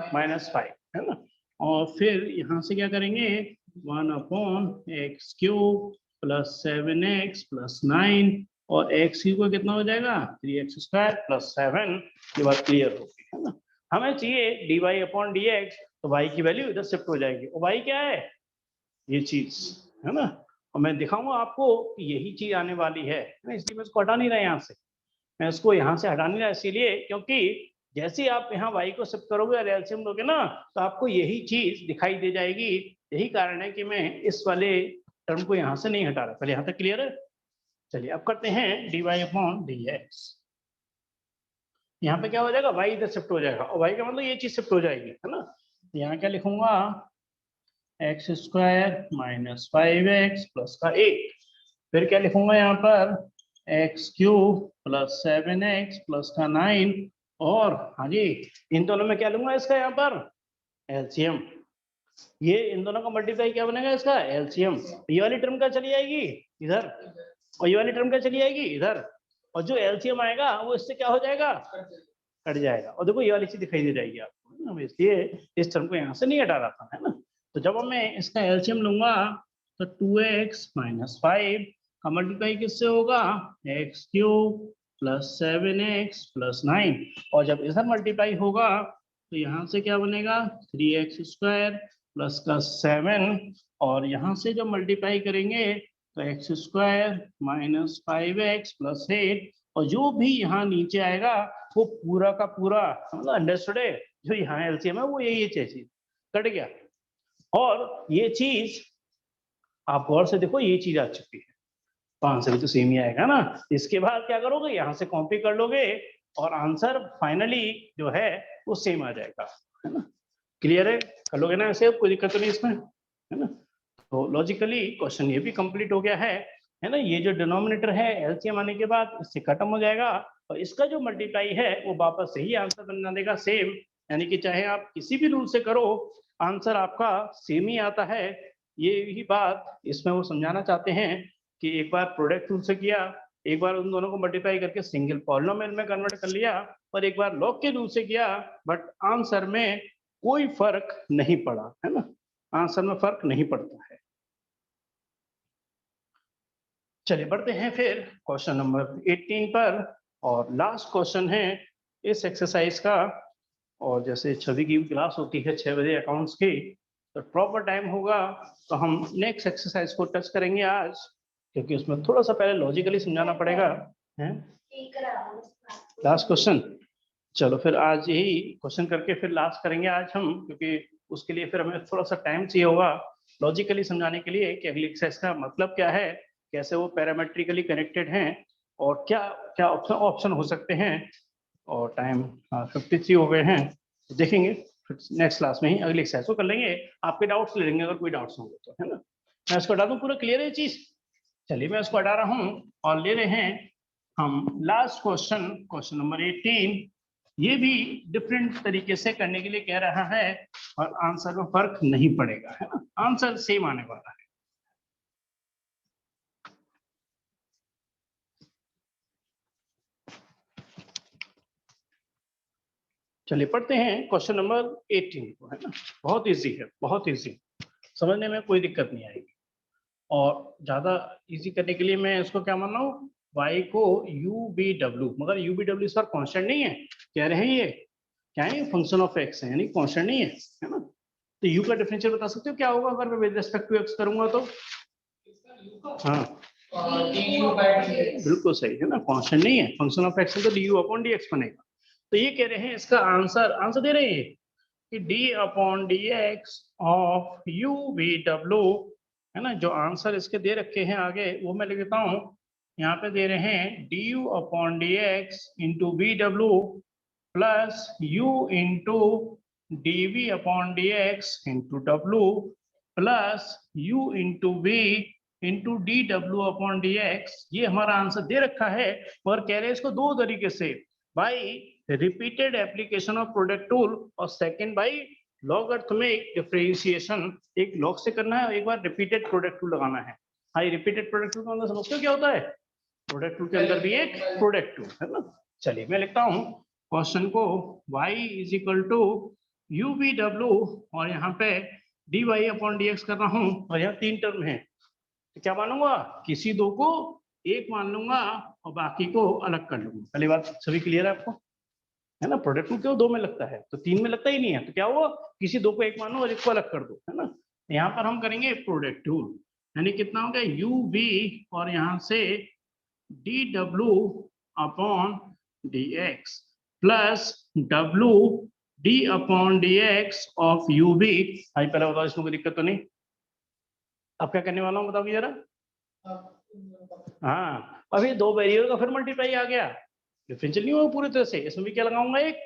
-5, है ना। और फिर यहाँ से क्या करेंगे? 1/x³ प्लस 7x प्लस 9 और x³ को कितना हो जाएगा? 3x² plus 7। ये बात क्लियर होगी, है ना। हमें चाहिए dy/dx, तो y की वैल्यू इधर शिफ्ट हो जाएगी। और y क्या है? ये चीज, है ना। और मैं दिखाऊंगा आपको कि यही चीज आने वाली है ना, इसलिए मैं इसको हटा नहीं रहा यहाँ से। मैं इसको यहाँ से हटा नहीं रहा इसीलिए क्योंकि जैसे ही आप यहाँ y को शिफ्ट करोगे और एलसीएम लोगे ना, तो आपको यही चीज दिखाई दे जाएगी। यही कारण है कि मैं इस वाले टर्म को यहाँ से नहीं हटा रहा। पहले यहाँ तक क्लियर है? चलिए अब करते हैं dy/dx। यहाँ पे क्या हो जाएगा? y इधर शिफ्ट हो जाएगा और y का मतलब ये चीज शिफ्ट हो जाएगी, है ना। यहाँ क्या लिखूंगा? x² माइनस 5x प्लस का 8, फिर क्या लिखूंगा यहाँ पर? x³ प्लस 7x प्लस का 9, और हाँ जी इन दोनों में क्या लूंगा इसका यहाँ पर? एलसीएम। ये इन दोनों का मल्टीप्लाई क्या बनेगा इसका? एलसीएम। ये वाली टर्म क्या चली जाएगी इधर, और ये वाली टर्म क्या चली जाएगी इधर, और जो एलसीएम आएगा वो इससे क्या हो जाएगा? कट जाएगा। और देखो ये वाली चीज दिखाई दे जाएगी आपको, इसलिए इस टर्म को यहाँ से नहीं हटा रहा था, है ना। तो जब मैं इसका एलसीएम लूंगा तो 2x माइनस 5 का मल्टीप्लाई किससे होगा? x³ प्लस 7x प्लस 9, और जब इधर मल्टीप्लाई होगा तो यहाँ से क्या बनेगा 3x² प्लस का 7, और यहाँ से जब मल्टीप्लाई करेंगे तो x² माइनस 5x प्लस 8, और जो भी यहाँ नीचे आएगा वो पूरा का पूरा, मतलब अंडरस्टूड है, जो यहाँ एलसीएम है वो यही चीज कट गया। और ये चीज आप गौर से देखो, ये चीज आ चुकी है, तो आंसर भी तो सेम ही आएगा ना। इसके बाद क्या करोगे, यहाँ से कॉपी कर लोगे और आंसर फाइनली जो है वो सेम आ जाएगा, है ना। क्लियर है, कर लोगे ना ऐसे, कोई दिक्कत तो नहीं इसमें, है ना। तो लॉजिकली क्वेश्चन ये भी कंप्लीट हो गया है ना। ये जो डिनोमिनेटर है एलसीएम आने के बाद इससे खत्म हो जाएगा, और इसका जो मल्टीप्लाई है वो वापस से ही आंसर बना देगा सेम, यानी कि चाहे आप किसी भी रूल से करो आंसर आपका सेम ही आता है। ये ही बात इसमें वो समझाना चाहते हैं कि एक बार प्रोडक्ट रूल से किया, एक बार उन दोनों को मल्टीप्लाई करके सिंगल पॉलिनोमियल में कन्वर्ट कर लिया, और एक बार लॉग के रूल से किया, बट आंसर में कोई फर्क नहीं पड़ा, है ना, आंसर में फर्क नहीं पड़ता है। चलिए बढ़ते हैं फिर क्वेश्चन नंबर 18 पर, और लास्ट क्वेश्चन है इस एक्सरसाइज का। और जैसे छवि की क्लास होती है 6 बजे अकाउंट्स की, तो प्रॉपर टाइम होगा तो हम नेक्स्ट एक्सरसाइज को टच करेंगे आज, क्योंकि उसमें थोड़ा सा पहले लॉजिकली समझाना पड़ेगा, है लास्ट क्वेश्चन। चलो फिर आज यही क्वेश्चन करके फिर लास्ट करेंगे आज हम, क्योंकि उसके लिए फिर हमें थोड़ा सा टाइम चाहिए होगा लॉजिकली समझाने के लिए कि अगली एक्सरसाइज का मतलब क्या है, कैसे वो पैरामेट्रिकली कनेक्टेड हैं, और क्या क्या ऑप्शन हो सकते हैं। और टाइम 53 हो गए हैं, तो देखेंगे नेक्स्ट क्लास में ही अगली एक्सरसाइज को कर लेंगे। आपके डाउट्स ले लेंगे अगर कोई डाउट्स होंगे तो, है ना। मैं इसको हटा दूं, पूरा क्लियर है चीज। चलिए मैं इसको हटा रहा हूँ और ले रहे हैं हम लास्ट क्वेश्चन, क्वेश्चन नंबर 18। ये भी डिफरेंट तरीके से करने के लिए कह रहा है, और आंसर में फर्क नहीं पड़ेगा, है ना, आंसर सेम आने वाला है। चलिए पढ़ते हैं क्वेश्चन नंबर 18 को, है ना। बहुत इजी है, बहुत इजी, समझने में कोई दिक्कत नहीं आएगी। और ज्यादा इजी करने के लिए मैं इसको क्या मान रहा हूँ, y को UVW, मगर UVW सर कांस्टेंट नहीं है, कह रहे हैं ये क्या है, फंक्शन ऑफ x है, यानी कांस्टेंट नहीं है ना। तो u का डिफरेंशियल बता सकते हो क्या होगा अगर मैं विद रिस्पेक्ट टू x करूंगा तो? हाँ बिल्कुल सही है ना, कांस्टेंट नहीं है, फंक्शन ऑफ x है तो du/dx बनेगा। तो ये कह रहे हैं इसका आंसर दे रहे हैं कि d/dx ऑफ UVW, है ना। जो आंसर इसके दे रखे हैं आगे वो मैं लिख देता हूँ, यहाँ पे दे रहे हैं du/dx into VW plus u into dv/dx into W plus u into v into dw/dx। ये हमारा आंसर दे रखा है, और कह रहे हैं इसको दो तरीके से, by repeated application of product tool, और सेकंड बाई लॉगरिथमिक डिफरेंशिएशन। एक लॉग से करना है और एक बार रिपीटेड प्रोडक्ट टूल लगाना है। हाँ, रिपीटेड प्रोडक्ट टूल का मतलब समझते हो क्या होता है, प्रोडक्ट टूल के अंदर भी एक प्रोडक्ट टूल, है ना। चलिए मैं लिखता हूँ क्वेश्चन को, y is equal to UVW, और यहाँ पे dy/dx कर रहा हूँ, और यहाँ 3 टर्म है, तो क्या मानूंगा, किसी दो को एक मान लूंगा और बाकी को अलग कर लूंगा। पहली बात सभी क्लियर है आपको, है ना। प्रोडक्ट टूल क्यों 2 में लगता है, तो 3 में लगता ही नहीं है, तो क्या हुआ, किसी दो को एक मानो और एक को अलग कर दो, है ना। यहाँ पर हम करेंगे प्रोडक्ट टूल, यानी कितना हो गया UV, और यहाँ से dw/dx plus W d/dx of UV। भाई पहले बताओ इसमें कोई दिक्कत तो नहीं, अब क्या करने वाला हूँ बताओ जरा। हाँ, अभी 2 वेरिएबल का फिर मल्टीप्लाई आ गया, डिफरेंशियल नहीं हुआ पूरी तरह से, इसमें भी क्या लगाऊंगा, एक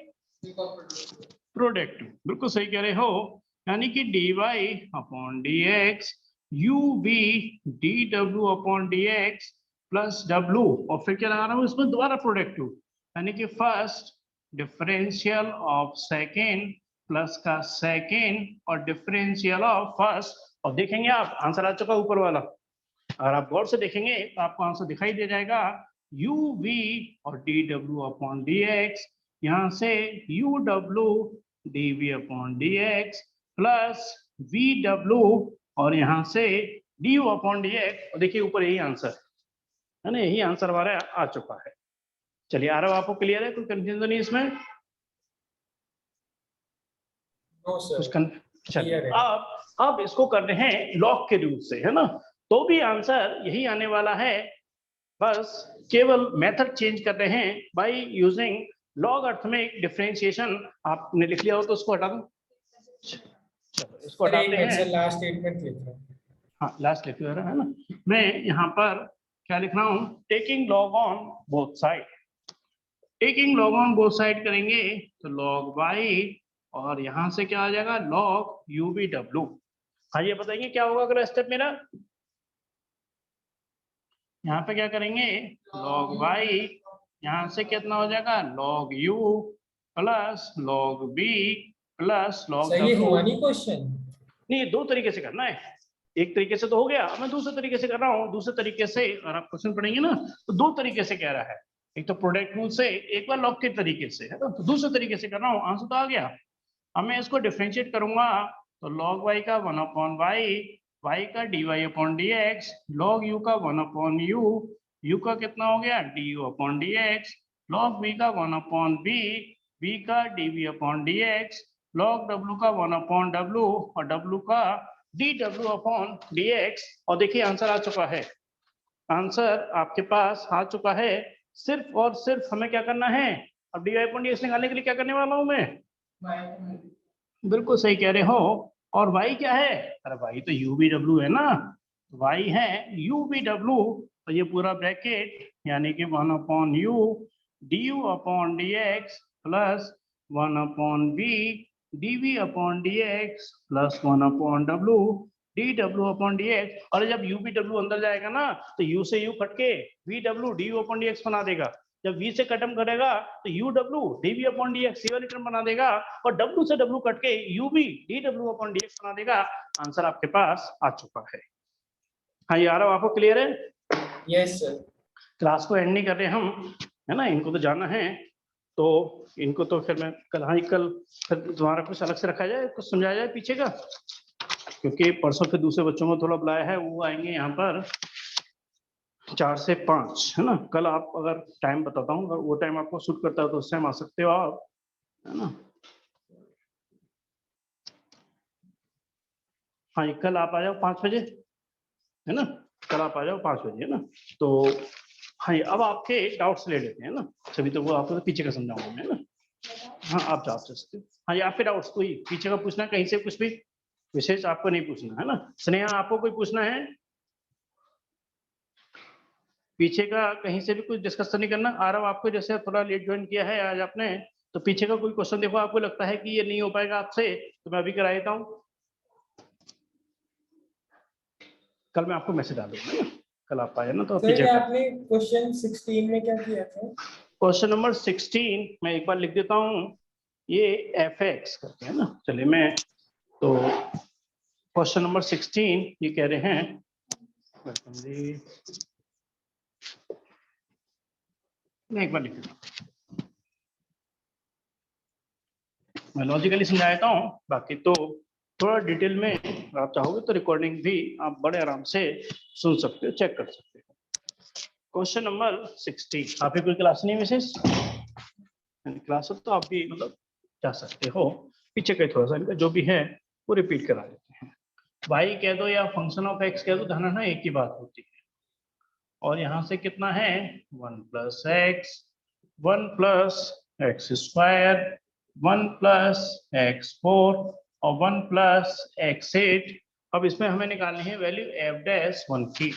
प्रोडक्ट। बिल्कुल सही कह रहे हो, यानी कि dy/dx UV dw/dx plus W, और फिर क्या लगा रहा हूँ इसमें दोबारा प्रोडक्ट, यानी कि first differential of second plus का सेकेंड और डिफरेंशियल ऑफ फर्स्ट। और देखेंगे आप आंसर आ चुका ऊपर वाला, अगर आप गौर से देखेंगे तो आपको आंसर दिखाई दे जाएगा UV और dw/dx, यहाँ से UW dv/dx प्लस VW, और यहाँ से du/dx, और देखिए ऊपर यही आंसर है ना, यही आंसर हमारा आ चुका है। चलिए आरव आपको क्लियर है, कोई कंफ्यूजन नहीं इसमें? नो कुछ सर, चलिए Clear है। अब इसको करने हैं लॉग के रूप से, है ना? तो भी आंसर यही आने वाला है, बस केवल मेथड चेंज कर रहे हैं by using log arithmetic differentiation. आपने लिख लिया हो तो उसको हटा दो। चलो इसको सर एक हटाते मिनट हैं। सर, लास्ट स्टेटमेंट लिख रहा हूँ। हाँ लास्ट लिख रहा है ना, मैं यहाँ पर क्या लिख रहा हूँ, taking log on both side. Taking log on both side करेंगे तो लॉग वाई और यहाँ से क्या आ जाएगा, लॉग यू बी डब्ल्यू। हाँ ये बताइए क्या होगा अगला स्टेप मेरा? यहाँ पे क्या करेंगे, लॉग वाई, यहाँ से कितना हो जाएगा, log u plus log b plus log sir ये डब्ल्यू। हुआ नहीं क्वेश्चन? नहीं, दो तरीके से करना है, एक तरीके से तो हो गया, मैं दूसरे तरीके से कर रहा हूँ। दूसरे तरीके से और आप क्वेश्चन पढ़ेंगे ना तो दो तरीके से कह रहा है, एक तो प्रोडक्ट रूल से, एक बार लॉग के तरीके से, है ना? तो दूसरे तरीके से कर रहा हूँ, आंसर तो आ गया। अब मैं इसको डिफरेंशिएट करूंगा तो लॉग वाई का 1/y, वाई का dy upon dx, log you का 1/u, यू का कितना हो गया du upon dx, log v का 1/b, v का dv upon dx, log w का 1/w और w का dw अपॉन dx। और देखिए आंसर आ चुका है, आंसर आपके पास आ चुका है। सिर्फ और सिर्फ हमें क्या करना है, अब dy अपॉन dx निकालने के लिए क्या करने वाला हूं मैं? बिल्कुल सही कह रहे हो। और y क्या है, अरे y तो u v w है ना, y है u v w, तो ये पूरा ब्रैकेट यानी कि 1/u du upon dx plus 1/v dv upon dx plus 1/w dw upon dx। और जब u v w अंदर जाएगा ना तो u से u कट के v w du upon dx बना देगा, जब v से खत्म करेगा तो u w dv upon dx ये वाली टर्म बना देगा, और w से w कट के u v dw upon dx बना देगा। आंसर आपके पास आ चुका है। हाँ ये आ रहा, आपको क्लियर है? Yes sir. क्लास को एंड नहीं कर रहे हम, है ना, इनको तो जाना है, तो इनको तो फिर मैं कल, हाँ कल फिर तुम्हारा कुछ अलग से रखा जाए, कुछ समझाया जाए पीछे का, क्योंकि परसों फिर दूसरे बच्चों को थोड़ा बुलाया है, वो आएंगे यहाँ पर 4 से 5, है ना? कल आप अगर टाइम बताता हूँ, अगर वो टाइम आपको सूट करता है तो उस टाइम आ सकते हो आप, है ना? हाँ कल आप आ जाओ 5 बजे, है ना? कल आप आ जाओ 5 बजे, है ना? तो हाँ अब आपके डाउट्स ले लेते हैं ना, सभी तो वो आपको तो पीछे का समझाऊंगा मैं, है ना? हाँ आप जा सकते हो। हाँ ये आपके डाउट्स कोई पीछे का पूछना, कहीं से कुछ भी विशेष आपको नहीं पूछना, है ना? स्नेहा आपको कोई पूछना है पीछे का, कहीं से भी कुछ डिस्कस नहीं करना? आरव आपको जैसे थोड़ा लेट ज्वाइन किया है आज आपने, तो पीछे का कोई क्वेश्चन देखो आपको लगता है कि ये नहीं हो पाएगा आपसे, तो मैं अभी करा देता हूँ, कल मैं आपको मैसेज डाल दूंगा, है ना? कल आप आए ना तो सर पीछे ये का आपने क्वेश्चन 16 में क्या किया था? क्वेश्चन नंबर 16 मैं एक बार लिख देता हूँ, ये fx करते हैं ना। चलिए मैं तो क्वेश्चन नंबर 16 ये कह रहे हैं, मैं एक बार लिख देता हूँ, मैं लॉजिकली समझा देता हूँ, बाकी तो थोड़ा डिटेल में आप चाहोगे तो रिकॉर्डिंग भी आप बड़े आराम से सुन सकते हो, चेक कर सकते हो। क्वेश्चन नंबर 16, आपकी कोई क्लास नहीं विशेष क्लास हो तो आप भी मतलब जा सकते हो, पीछे का थोड़ा सा इनका जो भी है वो रिपीट करा देते हैं। y कह दो या फंक्शन ऑफ x कह दो, धना ना एक ही बात होती है। और यहाँ से कितना है 1 plus x, 1 plus x square, 1 plus x 4 और 1 प्लस एक्स 8। अब इसमें हमें निकालनी है वैल्यू एफ डैश 1 की,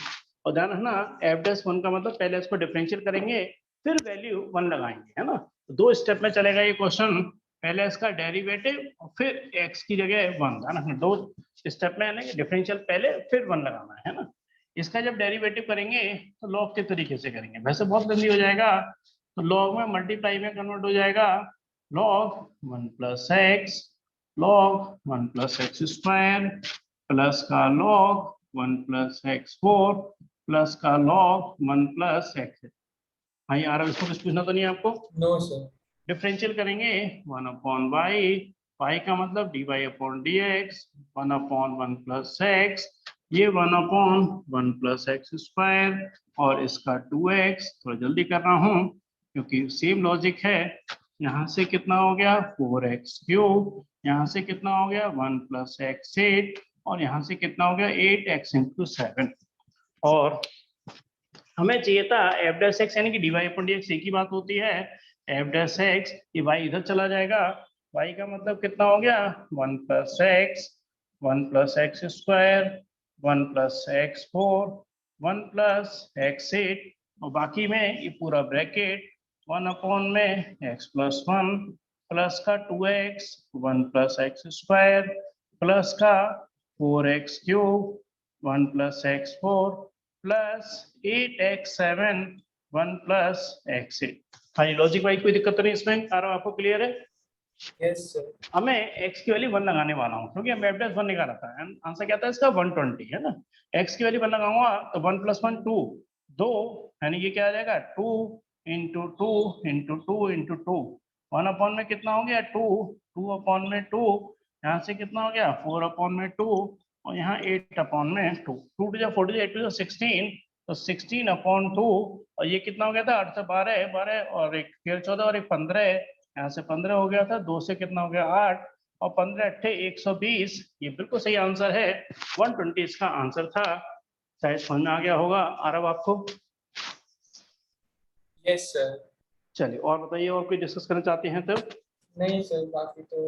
और ध्यान है ना एफ डैश 1 का मतलब पहले इसको डिफरेंशियल करेंगे फिर वैल्यू 1 लगाएंगे, है ना? दो स्टेप में चलेगा ये क्वेश्चन, पहले इसका डेरिवेटिव और फिर x की जगह 1, है ना? दो स्टेप में यानी डिफरेंशियल पहले फिर 1 लगाना है ना? इसका जब डेरिवेटिव करेंगे तो लॉग के तरीके से करेंगे, वैसे बहुत जल्दी हो जाएगा, तो लॉग में मल्टीप्लाई में कन्वर्ट हो जाएगा, log 1 plus x, log 1 plus x square plus का लॉग 1 प्लस एक्स 4 प्लस का लॉग 1 प्लस एक्स। हाँ ये आ रहा है, इसको कुछ पूछना तो नहीं आपको? No sir. डिफरेंशियल करेंगे 1 अपॉन वाई, वाई का मतलब d y upon d x, 1 upon 1 plus x, ये 1 अपॉन 1 प्लस एक्स स्क्वायर और इसका 2x, थोड़ा जल्दी कर रहा हूँ, क्योंकि सेम लॉजिक है। यहाँ से कितना हो गया 4x क्यूब, यहाँ से कितना हो गया 1 प्लस एक्स 8, और यहाँ से कितना हो गया 8x इंटू 7। और हमें चाहिए था एफ डैश एक्स यानी कि d y upon d x, एक ही बात होती है। एफ डैश एक्स, ये y इधर चला जाएगा, y का मतलब कितना हो गया 1 plus x square 1 plus x 4 1 plus x 8, और बाकी में ये पूरा ब्रैकेट 1 अपॉन में x प्लस 1 प्लस का 2x 1 plus x square plus का 4x cube 1 plus x 4 plus 8x7 1 plus x8। हाँ जी, लॉजिक वाइज कोई दिक्कत तो नहीं इसमें, आ रहा आपको क्लियर है? Yes sir. अब मैं x की वैल्यू 1 लगाने वाला हूँ क्योंकि हम f' 1 निकाला था, आंसर क्या था इसका 120 है ना। x की वैल्यू 1 लगाऊंगा तो 1 प्लस 1 2, 2 यानी कि क्या आ जाएगा 2 इंटू 2 इंटू 2 इंटू 2, 1 अपॉन में कितना हो गया 2, 2 अपॉन में 2, यहाँ से कितना हो गया 4 अपॉन में 2, और यहाँ 8 अपॉन में 2, 2 टू जा 4 टू जा 8 टू जा 16, तो 16 अपॉन 2, और ये कितना हो गया था 8 से 12, 12 और एक 14 और एक 15, यहाँ से 15 हो गया था, 2 से कितना हो गया 8, और 15 अट्ठे 120, ये बिल्कुल सही आंसर है, 120 इसका आंसर था। शायद समझ में आ गया होगा आरव आपको? Yes sir. चलिए और बताइए, और कोई डिस्कस करना चाहते हैं तो? नहीं सर, बाकी तो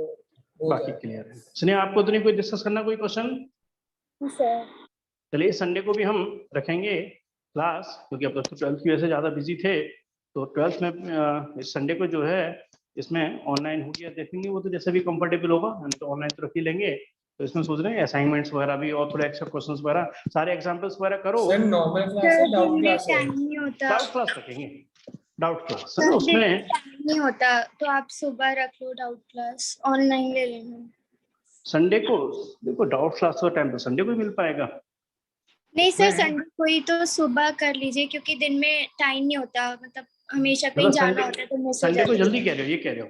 हो बाकी जाएगा। क्लियर है। सुनिए, आपको तो नहीं कोई डिस्कस करना, कोई क्वेश्चन? सर चलिए संडे को भी हम रखेंगे क्लास, क्योंकि अब तो 12th की वजह से ज़्यादा बिजी थे, तो 12th में इस संडे को जो है इसमें ऑनलाइन हो गया देखेंगे, वो तो जैसे भी कंफर्टेबल होगा, हम तो ऑनलाइन तो रख ही लेंगे। तो इसमें सोच रहे हैं असाइनमेंट्स वगैरह भी और थोड़े एक्स्ट्रा क्वेश्चंस वगैरह, सारे एग्जांपल्स वगैरह करो। सर नॉर्मल क्लास है, सर डाउट दिन में क्लास है? टाइम नहीं होता, डाउट क्लास रखेंगे, डाउट क्लास है सर ना दिन में उसमें। टाइम नहीं होता, तो आप सुबह रख लो डाउट क्लास, ऑनलाइन ले लेना। संडे को देखो, डाउट क्लास का टाइम तो संडे को ही मिल पाएगा। नहीं सर, मैं- संडे को ही तो सुबह कर लीजिए, क्योंकि दिन में टाइम नहीं होता, मतलब हमेशा कहीं मतलब जाना होता है तो मिस हो संडे को जाता जल्दी है। कह रहे हो, ये कह रहे हो?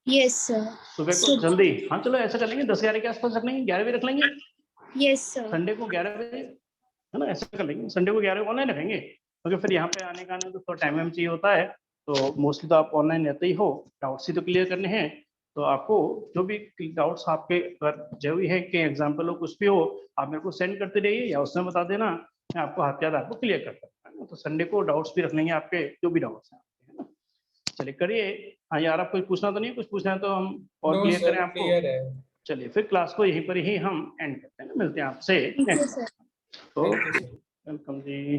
Yes sir. सुबह को सुबह। जल्दी, हाँ चलो ऐसा कर लेंगे, 10-11 के आसपास रख लेंगे, 11 बजे रख लेंगे। Yes sir. संडे को 11 बजे है ना, ऐसा कर लेंगे, संडे को 11 को ऑनलाइन रखेंगे, क्योंकि फिर यहाँ पे आने का तो थोड़ा टाइम चाहिए होता है, तो मोस्टली तो आप ऑनलाइन रहते ही हो, डाउट्स ही तो क्लियर करने हैं। तो आपको जो भी डाउट्स आपके अगर जरूरी है कि एग्जाम्पल हो कुछ भी हो, आप मेरे को सेंड करते रहिए या उसमें बता देना, मैं आपको हाथ याद आपको क्लियर कर सकता हूँ। तो संडे को डाउट्स भी रख लेंगे आपके, जो भी डाउट्स हैं, है ना। चलिए करिए। हाँ यार, आप कुछ पूछना तो नहीं, कुछ पूछना है तो हम और नो क्लियर सर, करें आपको? क्लियर है। चलिए फिर क्लास को यहीं पर ही हम एंड करते हैं ना, मिलते हैं आपसे थैंक यू नेक्स्ट। सर। तो thank you sir. Welcome ji.